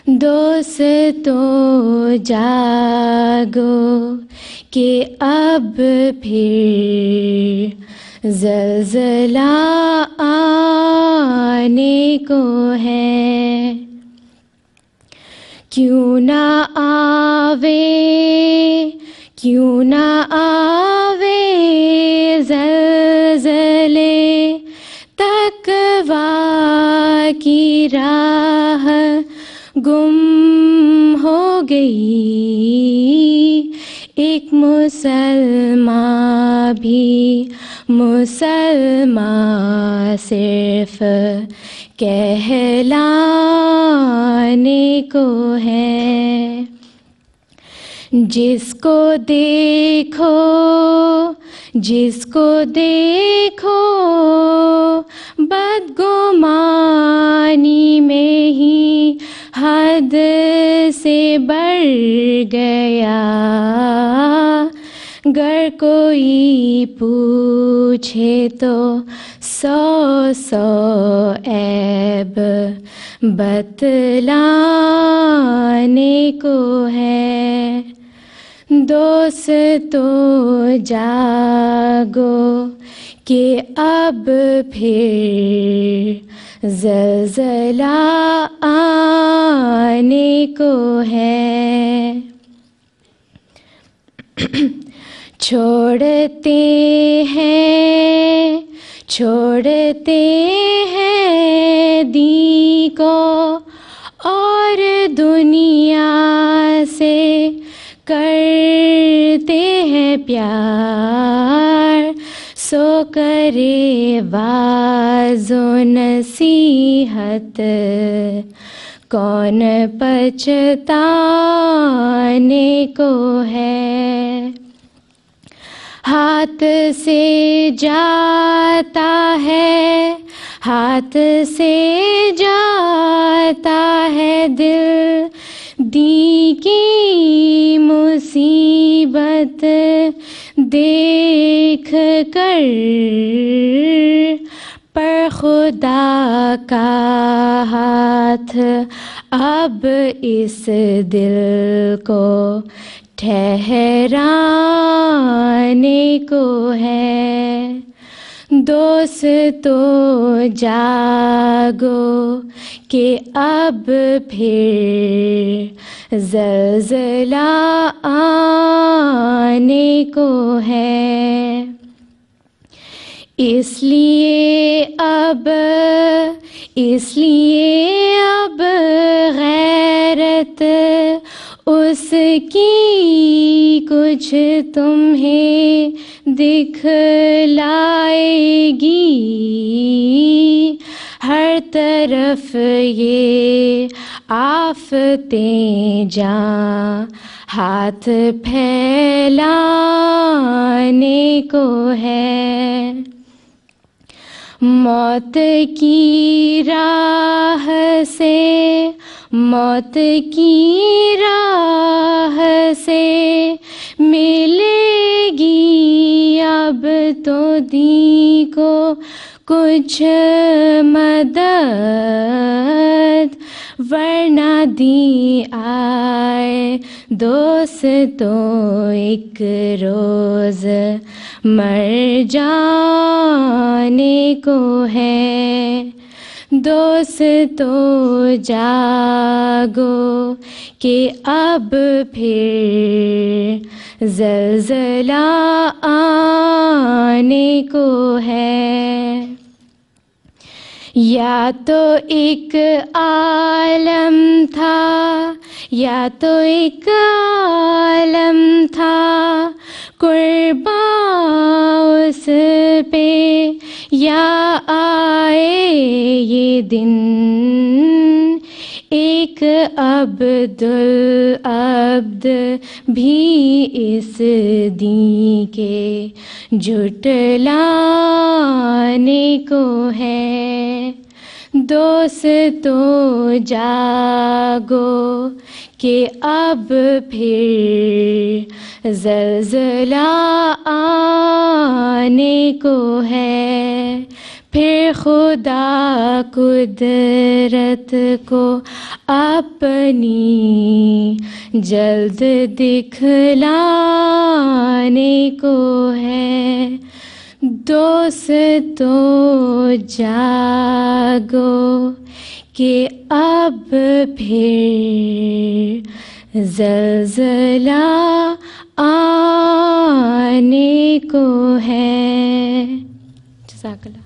دوستو جاگو کہ اب پھر زلزلہ آنے کو ہے. کیوں نہ آوے زلزلے تقویٰ کی راہ گم ہو گئی. ایک مسلمان بھی مسلمان صرف کہلانے کو ہے. جس کو دیکھو بدگمانی میں ہی حد سے بڑھ گیا. گر کوئی پوچھے تو سو عیب بتلانے کو ہے. دوستو جاگو کہ اب پھر زلزلہ آنے کو ہے. چھوڑتے ہیں دین کو اور دنیا سے کرتے ہیں پیار. سو کرے واعظ و نصیحت کون پچھتانے کو ہے. ہاتھ سے جاتا ہے دل دی کی مصیبت دیکھ کر. پر خدا کا ہاتھ اب اس دل کو ٹھہرانے کو ہے. دوستو جاگو کہ اب پھر زلزلہ آنے کو ہے. اس لیے اب غیرت اس کی کچھ تمہیں دکھلائے گی. ہر طرف یہ آفتیں جہاں ہاتھ پھیلانے کو ہے. موت کی راہ سے ملے گی اب تو دین کو کچھ مدد. ورنہ دین آئے دوستو ایک روز مر جانے کو ہے. دوستو جاگو کہ اب پھر زلزلہ آنے کو ہے. یا تو ایک عالم تھا قربان اس پہ یا آئے یہ دن. ایک عبد بھی اس دین کے جھٹلانے کو ہے. دوستو جاگو کہ اب پھر زلزلہ آنے کو ہے. پھر خدا قدرت کو اپنی جلد دکھلانے کو ہے، دوستو جاگو کہ اب پھر زلزلہ آنے کو ہے. جزاک اللہ.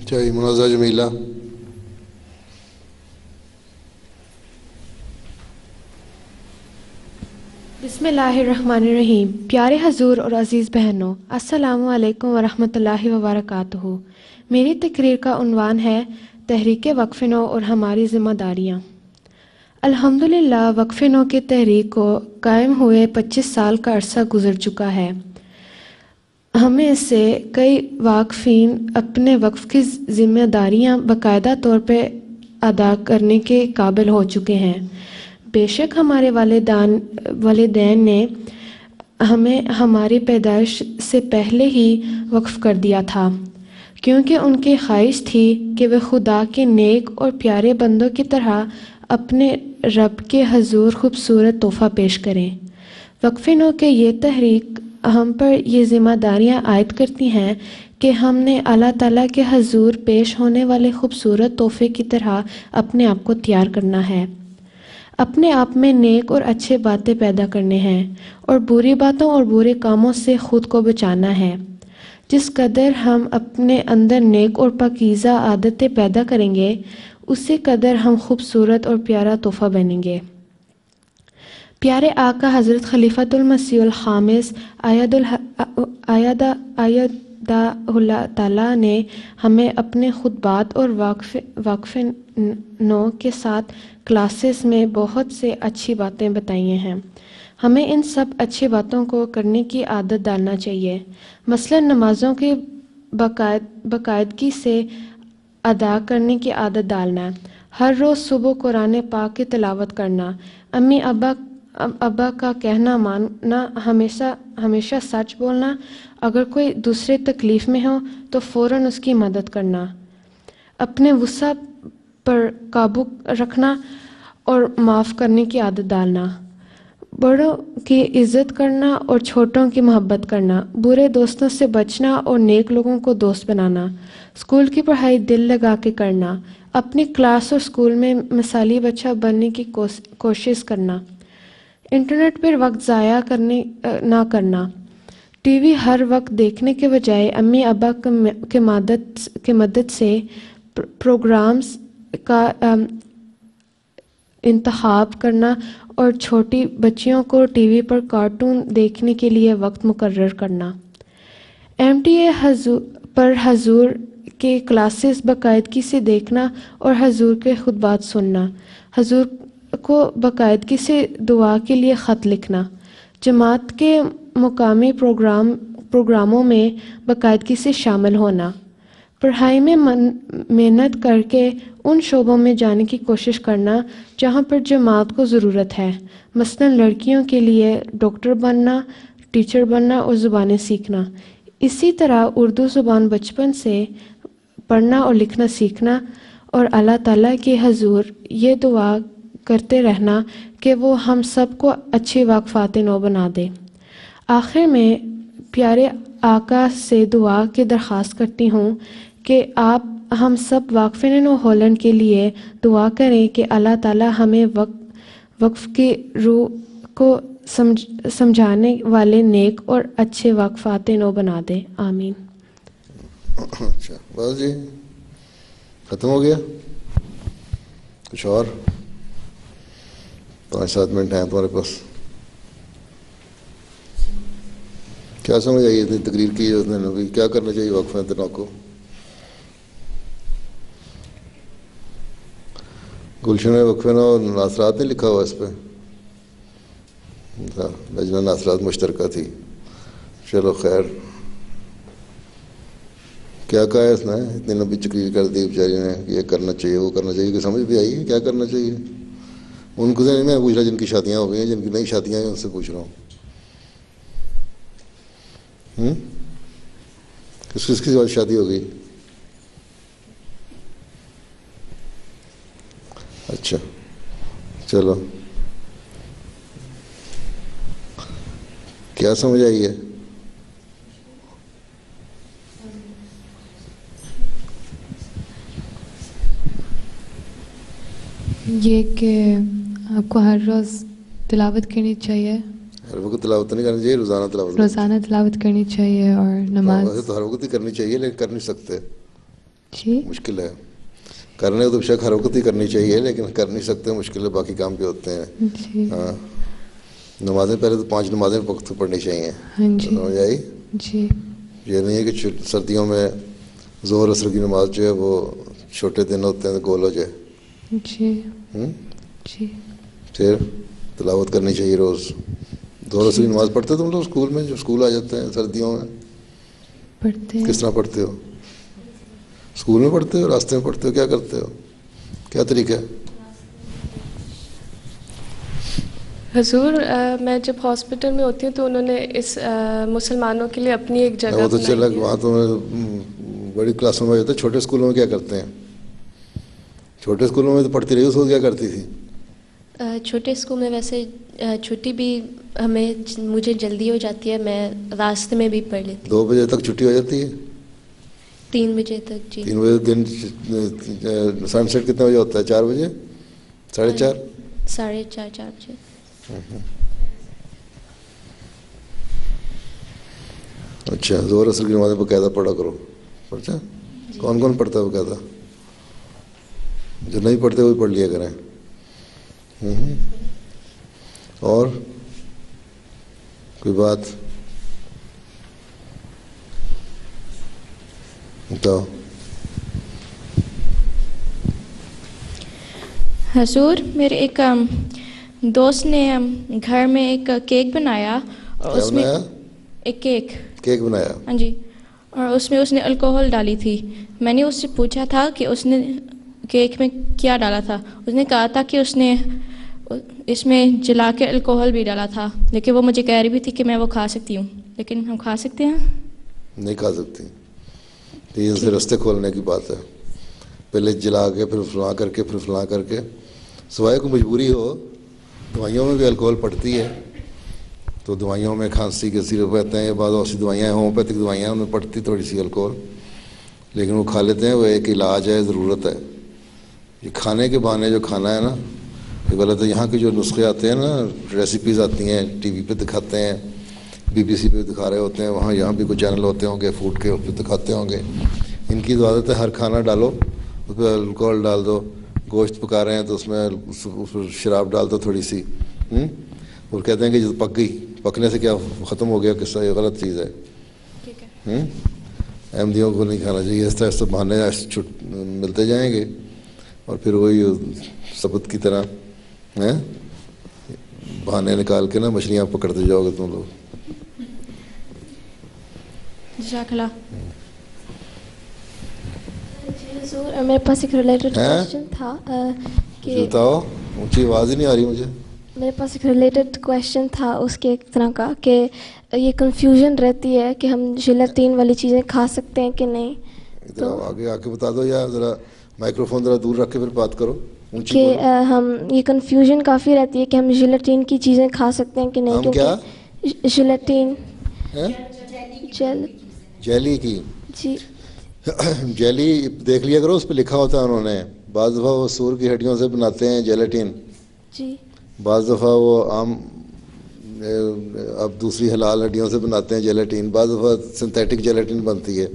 چاہیے منازع جمیلہ. بسم اللہ الرحمن الرحیم. پیارے حضور اور عزیز بہنوں، السلام علیکم ورحمۃ اللہ وبرکاتہ. میری تقریر کا عنوان ہے تحریک وقف نو اور ہماری ذمہ داریاں. الحمدللہ وقف نو کی تحریک کو قائم ہوئے 25 سال کا عرصہ گزر چکا ہے. ہمیں اس سے کئی واقفین اپنے وقف کی ذمہ داریاں باقاعدہ طور پہ ادا کرنے کے قابل ہو چکے ہیں. بے شک ہمارے والدین نے ہمیں ہماری پیدائش سے پہلے ہی وقف کر دیا تھا، کیونکہ ان کی خواہش تھی کہ وہ خدا کے نیک اور پیارے بندوں کی طرح اپنے رب کے حضور خوبصورت تحفہ پیش کریں. وقف نو کے یہ تحریک ہم پر یہ ذمہ داریاں عائد کرتی ہیں کہ ہم نے اللہ تعالیٰ کے حضور پیش ہونے والے خوبصورت تحفے کی طرح اپنے آپ کو تیار کرنا ہے، اپنے آپ میں نیک اور اچھے باتیں پیدا کرنے ہیں اور بری باتوں اور برے کاموں سے خود کو بچانا ہے. جس قدر ہم اپنے اندر نیک اور پاکیزہ عادتیں پیدا کریں گے، اسی قدر ہم خوبصورت اور پیارا تحفہ بنیں گے. پیارے آقا حضرت خلیفۃ المسیح الخامس ایدہ اللہ تعالیٰ نے ہمیں اپنے خطبات اور وقف نو کے ساتھ کلاسز میں بہت سے اچھی باتیں بتائی ہیں. ہمیں ان سب اچھی باتوں کو کرنے کی عادت ڈالنا چاہیے. مثلا نمازوں کی باقاعدگی سے ادا کرنے کی عادت ڈالنا، ہر روز صبح قرآن پاک کی تلاوت کرنا، امی ابا کا کہنا ماننا، ہمیشہ سچ بولنا، اگر کوئی دوسرے تکلیف میں ہو تو فوراً اس کی مدد کرنا، اپنے غصہ پر قابو رکھنا اور معاف کرنے کی عادت ڈالنا، بڑوں کی عزت کرنا اور چھوٹوں کی محبت کرنا، برے دوستوں سے بچنا اور نیک لوگوں کو دوست بنانا، اسکول کی پڑھائی دل لگا کے کرنا، اپنی کلاس اور اسکول میں مثالی بچہ بننے کی کوشش کرنا، انٹرنیٹ پر وقت ضائع نہ کرنا، ٹی وی ہر وقت دیکھنے کے بجائے امی ابا کی مدد سے پروگرامز کا انتخاب کرنا اور چھوٹی بچیوں کو ٹی وی پر کارٹون دیکھنے کے لیے وقت مقرر کرنا. MTA پر حضور کے کلاسز باقاعدگی سے دیکھنا اور حضور کے خطبات سننا، حضور کو باقاعدگی سے دعا کے لیے خط لکھنا، جماعت کے مقامی پروگراموں میں باقاعدگی سے شامل ہونا، پڑھائی میں محنت کر کے ان شعبوں میں جانے کی کوشش کرنا جہاں پر جماعت کو ضرورت ہے، مثلا لڑکیوں کے لیے ڈاکٹر بننا، ٹیچر بننا اور زبانیں سیکھنا. اسی طرح اردو زبان بچپن سے پڑھنا اور لکھنا سیکھنا اور اللہ تعالیٰ کے حضور یہ دعا کرتے رہنا کہ وہ ہم سب کو اچھی واقفات نو بنا دے. آخر میں پیارے آقا سے دعا کی درخواست کرتی ہوں کہ آپ ہم سب واقفین نو ہولینڈ کے لیے دعا کریں کہ اللہ تعالیٰ ہمیں وقف کی روح کو سمجھانے والے نیک اور اچھے واقفات نو بنا دے. آمین. اچھا بس جی ختم ہو گیا؟ کچھ اور 5-7 منٹ ہیں تمہارے پاس. کیا سمجھ آئی اتنی تقریر کی ہے کیا کرنا چاہیے وقف نو کو؟ گلشن میں وقف نو ناصرات نے لکھا ہوا اس پہ، لجنہ ناصرات مشترکہ تھی. چلو خیر، کیا کہا ہے اس نے؟ اتنی لمبی تقریر کر دی بیچاری نے کہ یہ کرنا چاہیے وہ کرنا چاہیے، کہ سمجھ بھی آئی ہے کیا کرنا چاہیے؟ ان کو میں پوچھ رہا جن کی شادیاں ہو گئی ہیں، جن کی نئی شادیاں ہیں ان سے پوچھ رہا ہوں. کس کی بعد شادی ہو گئی؟ اچھا اچھا چلو کیا سمجھ آئی ہے؟ یہ کہ آپ کو ہر روز تلاوت کرنی چاہیے. ہر وقت تلاوت نہیں کرنی چاہیے, روزانہ تلاوت. روزانہ تلاوت کرنی چاہیے اور نماز. ویسے تو ہر وقت ہی کرنی چاہیے لیکن کر نہیں سکتے. جی مشکل ہے کرنے تو شک ہر وقت ہی کرنی چاہیے لیکن کر نہیں سکتے, مشکل ہے, باقی کام بھی ہوتے ہیں. جی ہاں نمازیں پہلے تو 5 نمازیں وقت پڑھنی چاہیے. ہاں جی سمجھ آئی؟ جی یہ نہیں ہے کہ سردیوں میں ظہر عصر کی نماز جو ہے وہ چھوٹے دن ہوتے ہیں تو گول ہو جائے. جی جی پھر تلاوت کرنی چاہیے روز. ظہر عصر کی نماز پڑھتے تم لوگ اسکول میں؟ جو اسکول آ جاتے ہیں سردیوں میں پڑھتے ہیں. کس طرح پڑھتے ہو؟ اسکول میں پڑھتے ہو, راستے میں پڑھتے ہو, کیا کرتے ہو, کیا طریقہ ہے؟ حضور میں جب ہاسپٹل میں ہوتی ہوں تو انہوں نے اس مسلمانوں کے لیے اپنی ایک جگہ وہ تو بنائی چلا ہے. وہاں تو بڑی کلاسوں میں جاتا ہے. چھوٹے اسکولوں میں کیا کرتے ہیں؟ چھوٹے اسکولوں میں تو پڑھتی رہی, اس کو کیا کرتی تھی؟ چھوٹے اسکول میں ویسے چھٹی بھی مجھے جلدی ہو جاتی ہے, میں راستے میں بھی پڑھ لیتی 2 بجے تک چھٹی ہو جاتی ہے. 3 بجے تک. جی 3 بجے دن سن سیٹ کتنے بجے ہوتا ہے؟ 4 بجے 4:30 4:30 بجے. اچھا ظہر عصر کی نمازیں باقاعدہ پڑھا کرو. اچھا کون کون پڑھتا ہے باقاعدہ؟ جو نہیں پڑھتے وہی پڑھ لیا کریں. اور کوئی بات بتاؤ. حضور میرے ایک دوست نے گھر میں ایک کیک بنایا اور کیا اس میں بنایا؟ ایک کیک بنایا. ہاں جی, اور اس میں الکوہل ڈالی تھی. میں نے اس سے پوچھا تھا کہ اس نے کیک میں کیا ڈالا تھا. اس نے کہا تھا کہ اس نے اس میں جلا کے الکوہل بھی ڈالا تھا, لیکن وہ مجھے کہہ رہی بھی تھی کہ میں وہ کھا سکتی ہوں. لیکن ہم کھا سکتے ہیں؟ نہیں کھا سکتی. یہ سے رستے کھولنے کی بات ہے. پہلے جلا کے پھر فلاں کر کے پھر فلاں کر کے, سوائے کو مجبوری ہو. دوائیوں میں بھی الکوہل پڑتی ہے, تو دوائیوں میں کھانسی کے سیرپ رہتے ہیں, بعض ایسی دوائیاں ہیں ہومیوپیتھک دوائیاں ان میں پڑتی تھوڑی سی الکوہل, لیکن وہ کھا لیتے ہیں. وہ ایک علاج ہے, ضرورت ہے. یہ کھانے کے بہانے جو کھانا ہے نا یہ غلط ہے. یہاں کے جو نسخے آتے ہیں نا, ریسیپیز آتی ہیں ٹی وی پہ دکھاتے ہیں, BBC پہ دکھا رہے ہوتے ہیں, وہاں یہاں بھی کچھ چینل ہوتے ہوں گے فوڈ کے, اس پہ دکھاتے ہوں گے. ان کی تو عادت ہے ہر کھانا ڈالو اس پہ الکوہل ڈال دو. گوشت پکا رہے ہیں تو اس میں شراب ڈال دو تھوڑی سی, اور کہتے ہیں کہ جو پک گئی, پکنے سے کیا ختم ہو گیا قصہ. یہ غلط چیز ہے. احمدیوں کو نہیں کھانا چاہیے. اس طرح سے بہانے ملتے جائیں گے اور پھر وہی ثبت کی طرح بہانے نکال کے نا مچھلیاں پکڑتے جاؤ گے تم لوگ. جزاک اللہ. میرے پاس ایک ریلیٹڈ کویشچن تھا کہ بتاؤ, اونچی آواز ہی نہیں آ رہی مجھے. میرے پاس ایک ریلیٹڈ کویشچن تھا اس کے ایک طرح کا کہ یہ کنفیوژن رہتی ہے کہ ہم جیلاٹین والی چیزیں کھا سکتے ہیں کہ نہیں. تو آگے آ کے بتا دو, یا ذرا مائکرو فون ذرا دور رکھ کے پھر بات کرو. کہ ہم یہ کنفیوژن کافی رہتی ہے کہ ہم جیلاٹین کی چیزیں کھا سکتے ہیں کہ نہیں. ہم کیا جیلاٹین جیلی کی جی جیلی دیکھ لیا کرو, اس پہ لکھا ہوتا ہے انہوں نے. بعض دفعہ وہ سور کی ہڈیوں سے بناتے ہیں جیلاٹین, جی بعض دفعہ وہ عام اب دوسری حلال ہڈیوں سے بناتے ہیں جیلاٹین, بعض دفعہ سنتھیٹک جیلاٹین بنتی ہے.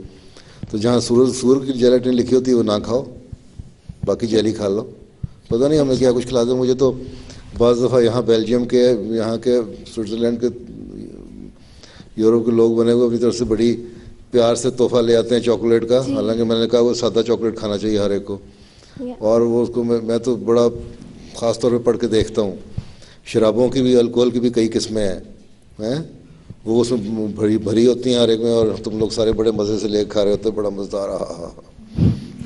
تو جہاں سور کی جیلاٹین لکھی ہوتی ہے وہ نہ کھاؤ, باقی جیلی کھا لو. پتہ نہیں ہمیں کیا کچھ کھلاتے ہیں. مجھے تو بعض دفعہ یہاں بیلجیم کے, یہاں کے سوئٹزرلینڈ کے, یورپ کے لوگ بنے ہوئے اپنی طرف سے بڑی پیار سے تحفہ لے آتے ہیں چاکلیٹ کا. حالانکہ میں نے کہا وہ سادہ چاکلیٹ کھانا چاہیے ہر ایک کو, اور وہ اس کو میں تو بڑا خاص طور پہ پڑھ کے دیکھتا ہوں. شرابوں کی بھی, الکوہل کی بھی کئی قسمیں ہیں, وہ اس میں بھری ہوتی ہیں ہر ایک میں, اور تم لوگ سارے بڑے مزے سے لے کے کھا رہے ہوتے ہیں, بڑا مزیدار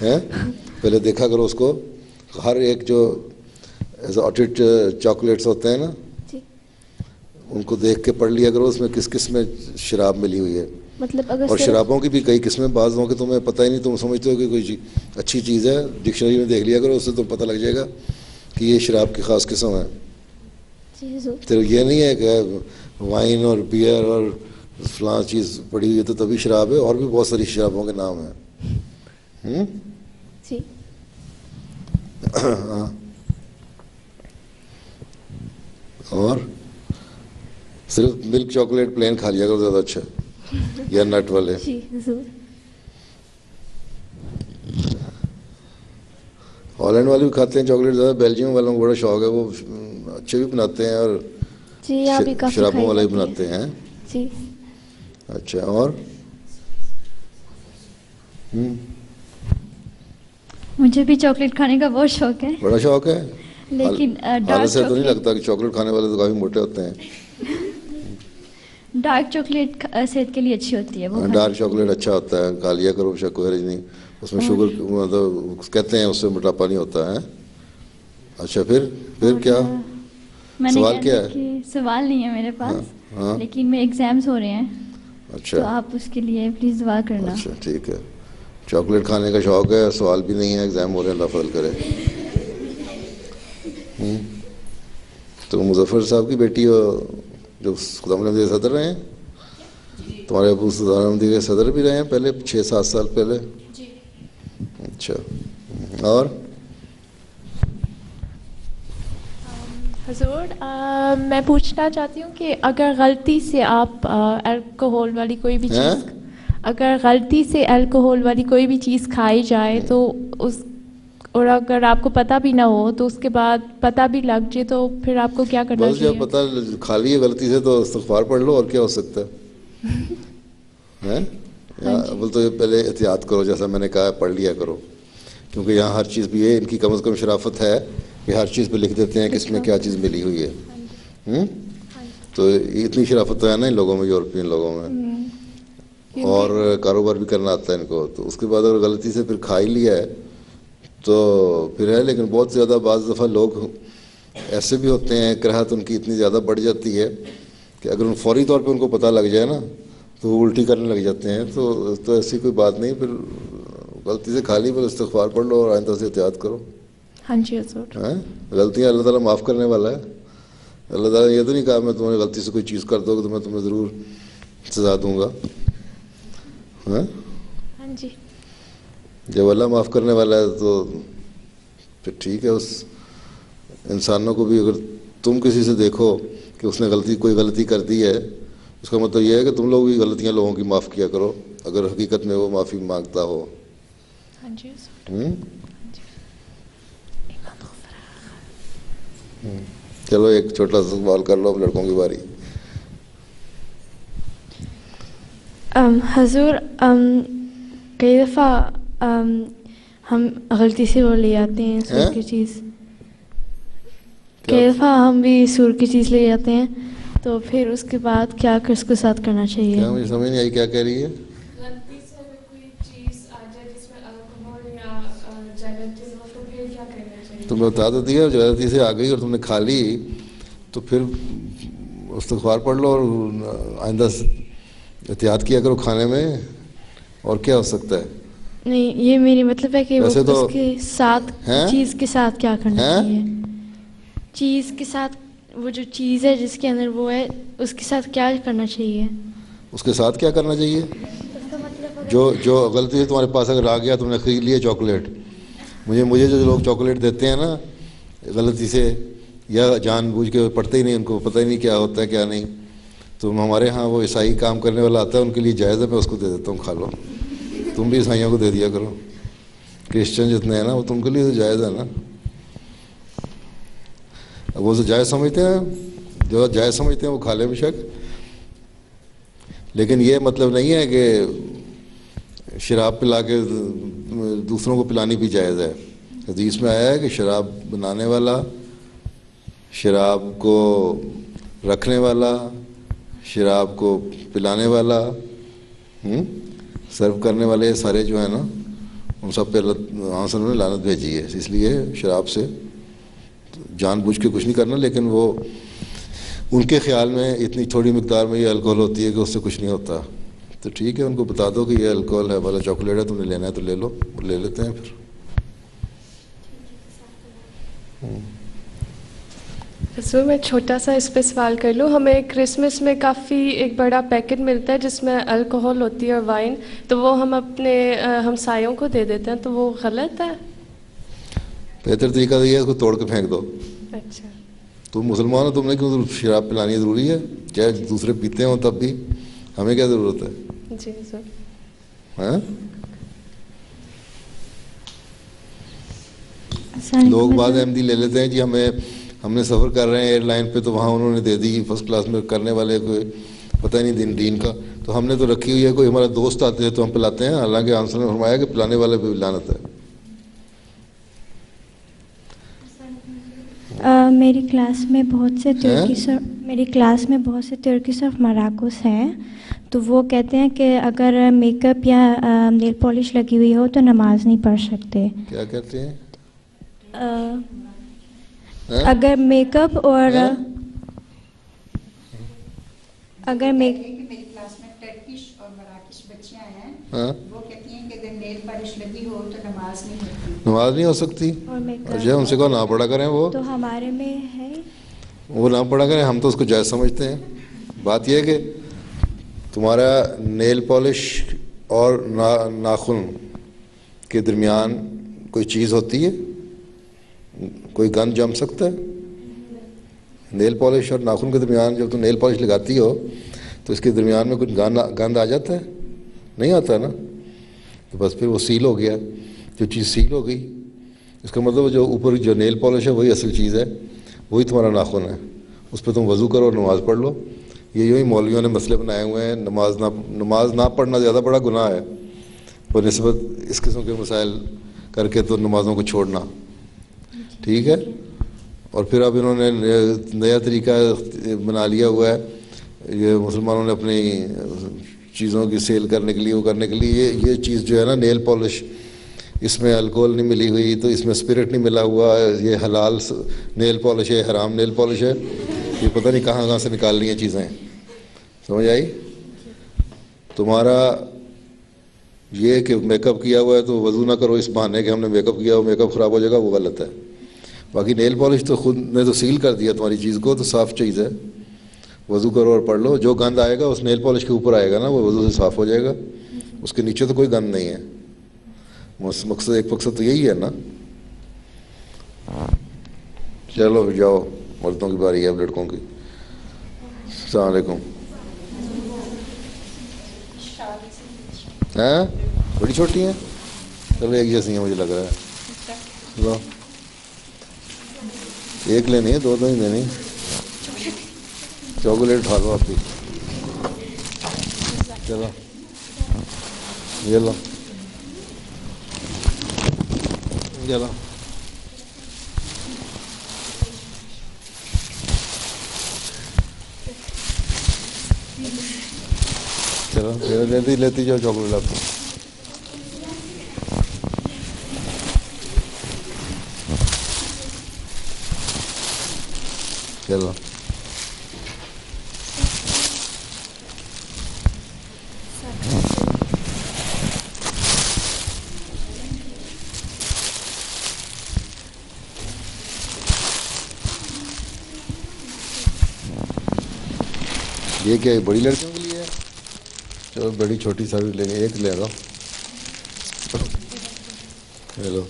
ہے. پہلے دیکھا کرو اس کو. ہر ایک جو ایزوٹڈ چاکلیٹس ہوتے ہیں نا, ان کو دیکھ کے پڑھ لیا کرو اس میں کس کس میں شراب ملی ہوئی ہے. مطلب اور شرابوں کی بھی کئی قسمیں, بعضوں کے تمہیں پتہ ہی نہیں, تم سمجھتے ہو کہ کوئی اچھی چیز ہے. ڈکشنری میں دیکھ لیا کرو, اس سے تم پتہ لگ جائے گا کہ یہ شراب کی خاص قسم ہے. جی حضور. تو یہ نہیں ہے کہ وائن اور بیئر اور فلاں چیز پڑی ہوئی ہے تو تبھی شراب ہے، اور بھی بہت ساری شرابوں کے نام ہیں. جی. ہاں. اور صرف ملک چاکلیٹ پلین کھا لیا کرو زیادہ اچھا، یا نٹ والے. جی حضور. ہالینڈ والے بھی کھاتے ہیں چاکلیٹ زیادہ، بیلجیم والوں کو بڑا شوق ہے، وہ اچھے بھی بناتے ہیں اور جی یہاں بھی کافی شرابوں والے بھی بناتے ہیں. جی. اچھا. اور مجھے بھی چاکلیٹ کھانے کا بہت شوق ہے. بڑا شوق ہے، لیکن حالت سے تو نہیں لگتا کہ چاکلیٹ کھانے والے تو کافی موٹے ہوتے ہیں. ڈارک چاکلیٹ صحت کے لیے اچھی ہوتی ہے. وہ ڈارک چاکلیٹ اچھا ہوتا ہے، کھا لیا کرو، کوئی حرج نہیں. اس میں شوگر مطلب کہتے ہیں اس سے موٹاپا نہیں ہوتا ہے. اچھا. پھر کیا سوال کیا ہے؟ سوال نہیں ہے میرے پاس، لیکن میں ایگزامز ہو رہے ہیں. اچھا. تو آپ اس کے لیے پلیز دعا کرنا. اچھا ٹھیک ہے. چاکلیٹ کھانے کا شوق ہے، سوال بھی نہیں ہے، ایگزام ہو رہے ہیں، اللہ فضل کرے. تو مظفر صاحب کی بیٹی ہو جو خدام الحمدی کے صدر رہے ہیں؟ تمہارے ابو خدام الحمدی کے صدر بھی رہے ہیں پہلے 6-7 سال پہلے؟ اچھا. اور حضور میں پوچھنا چاہتی ہوں کہ اگر غلطی سے آپ الکوہول والی کوئی بھی چیز اگر غلطی سے الکوہول والی کوئی بھی چیز کھائی جائے تو اس اور اگر آپ کو پتہ بھی نہ ہو تو اس کے بعد پتہ بھی لگ جائے تو پھر آپ کو کیا کرنا چاہیے؟ بس جب پتہ کھا لیے غلطی سے تو استغفار پڑھ لو، اور کیا ہو سکتا ہے. اول تو پہلے احتیاط کرو، جیسا میں نے کہا پڑھ لیا کرو، کیونکہ یہاں ہر چیز بھی ہے، ان کی کم از کم شرافت ہے کہ ہر چیز پہ لکھ دیتے ہیں کہ اس میں کیا چیز ملی ہوئی ہے. تو اتنی شرافت تو ہے نا ان لوگوں میں، یورپین لوگوں میں. اور کاروبار بھی کرنا آتا ہے ان کو. تو اس کے بعد اگر غلطی سے پھر کھا ہی لیا ہے تو پھر ہے. لیکن بہت زیادہ بعض دفعہ لوگ ایسے بھی ہوتے ہیں، کراہت ان کی اتنی زیادہ بڑھ جاتی ہے کہ اگر فوری طور پہ ان کو پتہ لگ جائے نا تو وہ الٹی کرنے لگ جاتے ہیں. تو ایسی کوئی بات نہیں، پھر غلطی سے کھا لی، پھر استغفار پڑھ لو اور آئندہ سے احتیاط کرو. ہاں جی حضور. غلطیاں اللہ تعالیٰ معاف کرنے والا ہے. اللہ تعالیٰ نے یہ تو نہیں کہا میں تمہیں غلطی سے کوئی چیز کر دو گا تو میں تمہیں ضرور سزا دوں گا. ہاں جی. جب اللہ معاف کرنے والا ہے تو پھر ٹھیک ہے. اس انسانوں کو بھی اگر تم کسی سے دیکھو کہ اس نے کوئی غلطی کر دی ہے، اس کا مطلب یہ ہے کہ تم لوگ بھی غلطیاں لوگوں کی معاف کیا کرو اگر حقیقت میں وہ معافی مانگتا ہو. ہاں جی. چلو ایک چھوٹا سا سوال کر لو، اب لڑکوں کی باری. حضور کئی دفعہ ہم غلطی سے وہ لے آتے ہیں سور کی چیز. کئی دفعہ ہم بھی سور کی چیز لے جاتے ہیں، تو پھر اس کے بعد کیا اس کے ساتھ کرنا چاہیے؟ کیا مجھے سمجھ نہیں آئی کیا کہہ رہی ہے؟ غلطی سے اگر کوئی چیز آ جائے جس میں الکوہول یا جیلیٹن ہو تو پھر کیا کرنا چاہیے؟ تم نے بتا تو دیا، غلطی سے آ گئی اور تم نے کھا لی تو پھر استغفار پڑھ لو اور آئندہ احتیاط کیا کرو کھانے میں. اور کیا ہو سکتا ہے؟ نہیں، یہ میری مطلب ہے کہ وہ اس کے ساتھ چیز کے ساتھ کیا کرنا چاہیے. چیز کے ساتھ وہ جو چیز ہے جس کے اندر وہ ہے اس کے ساتھ کیا کرنا چاہیے؟ اس کے ساتھ کیا کرنا چاہیے؟ جو غلطی سے تمہارے پاس اگر آ گیا، تم نے خرید لیا چاکلیٹ. مجھے جو لوگ چاکلیٹ دیتے ہیں نا غلطی سے یا جان بوجھ کے پڑھتے ہی نہیں، ان کو پتہ ہی نہیں کیا ہوتا ہے کیا نہیں. تو ہمارے ہاں وہ عیسائی کام کرنے والا آتا ہے، ان کے لیے جائز ہے، میں اس کو دے دیتا ہوں، کھا لو. تم بھی عیسائیوں کو دے دیا کرو، کرسچن جتنے ہیں نا وہ تم کے لیے تو جائز ہے نا. وہ تو جائز سمجھتے ہیں، جو جائز سمجھتے ہیں وہ کھا لیں بے شک. لیکن یہ مطلب نہیں ہے کہ شراب پلا کے دوسروں کو پلانی بھی جائز ہے. حدیث میں آیا ہے کہ شراب بنانے والا، شراب کو رکھنے والا، شراب کو پلانے والا، سرو کرنے والے سارے جو ہیں نا ان سب پہ اللہ نے لعنت بھیجی ہے. اس لیے شراب سے جان بوجھ کے کچھ نہیں کرنا، لیکن وہ ان کے خیال میں اتنی تھوڑی مقدار میں یہ الکوہول ہوتی ہے کہ اس سے کچھ نہیں ہوتا. تو ٹھیک ہے، ان کو بتا دو کہ یہ الکوہول ہے والا چاکلیٹ ہے، تم نے لینا ہے تو لے لو، لے لیتے ہیں پھر. حضور میں چھوٹا سا اس پہ سوال کر لوں. ہمیں کرسمس میں کافی ایک بڑا پیکٹ ملتا ہے جس میں الکوہول ہوتی ہے اور وائن, تو وہ ہم اپنے ہمسایوں کو دے دیتے ہیں, تو وہ غلط ہے؟ بہتر طریقہ تو یہ ہے اس کو توڑ کے پھینک دو. اچھا. تم مسلمان ہو, تم نے کیوں شراب پلانی ضروری ہے؟ چاہے دوسرے پیتے ہوں تب بھی, ہمیں کیا ضرورت ہے؟ جی سر. ہاں لوگ بعض احمدی لے لیتے ہیں جی, ہم نے سفر کر رہے ہیں ایئر لائن پہ, تو وہاں انہوں نے دے دی فرسٹ کلاس میں کرنے والے کوئی پتہ ہی نہیں دین کا, تو ہم نے تو رکھی ہوئی ہے, کوئی ہمارا دوست آتے ہیں تو ہم پلاتے ہیں. حالانکہ آنسر نے فرمایا کہ پلانے والے پہ بھی لعنت ہے. میری کلاس میں بہت سے ترکیش اور مراکز ہیں, تو وہ کہتے ہیں کہ اگر میک اپ یا نیل پالش لگی ہوئی ہو تو نماز نہیں پڑھ سکتے. کیا کہتے ہیں؟ اگر میک اپ اور اگر میری کلاس میں ٹرکش اور مراکش بچیاں ہیں, وہ کہتی ہیں کہ اگر نیل پالش لگی ہو تو نماز نہیں ہوتی. نماز نہیں ہو سکتی. اچھا ان سے کہو نہ پڑھا کریں, وہ تو ہمارے میں ہے وہ نہ پڑھا کریں, ہم تو اس کو جائز سمجھتے ہیں. بات یہ ہے کہ تمہارا نیل پالش اور ناخن کے درمیان کوئی چیز ہوتی ہے, کوئی گند جم سکتا ہے؟ نیل پالش اور ناخن کے درمیان جب تم نیل پالش لگاتی ہو تو اس کے درمیان میں کچھ گند آ جاتا ہے؟ نہیں آتا نا. تو بس پھر وہ سیل ہو گیا. جو چیز سیل ہو گئی اس کا مطلب جو اوپر جو نیل پالش ہے وہی اصل چیز ہے, وہی تمہارا ناخن ہے. اس پہ تم وضو کرو اور نماز پڑھ لو. یہ یوں ہی مولویوں نے مسئلے بنائے ہوئے ہیں. نماز نہ پڑھنا زیادہ بڑا گناہ ہے بنسبت اس قسم کے مسائل کر کے تو نمازوں کو چھوڑنا. ٹھیک ہے. اور پھر اب انہوں نے نیا طریقہ بنا لیا ہوا ہے, یہ مسلمانوں نے اپنی چیزوں کی سیل کرنے کے لیے, وہ کرنے کے لیے یہ چیز جو ہے نا نیل پالش, اس میں الکوہول نہیں ملی ہوئی, تو اس میں اسپرٹ نہیں ملا ہوا, یہ حلال نیل پالش ہے, حرام نیل پالش ہے. یہ پتہ نہیں کہاں سے نکال لی ہیں چیزیں. سمجھ آئی؟ تمہارا یہ کہ میک اپ کیا ہوا ہے تو وضو نہ کرو اس بہانے کہ ہم نے میک اپ کیا ہو, میک اپ خراب ہو جائے گا, وہ غلط ہے. باقی نیل پالش تو خود نے تو سیل کر دیا تمہاری چیز کو, تو صاف چیز ہے. وضو کرو اور پڑھ لو. جو گند آئے گا اس نیل پالش کے اوپر آئے گا نا, وہ وضو سے صاف ہو جائے گا. اس کے نیچے تو کوئی گند نہیں ہے. مقصد ایک مقصد تو یہی ہے نا. چلو جاؤ, مردوں کی باری ہے اب لڑکوں کی. السلام علیکم. ہیں بڑی چھوٹی ہیں؟ چلو ایک جیسی ہیں مجھے لگ رہا ہے. لو ایک لینی ہے, دو نہیں لینی. چاکلیٹ اٹھا لو آپ کی. چلو یہ لو. چلو چلو لیتی جاؤ چاکلیٹ آپ کو. چلو یہ کیا ہے, بڑی لڑکیوں کے لیے ہے؟ چلو بڑی چھوٹی سا بھی لیں گے, ایک لے لو. چلو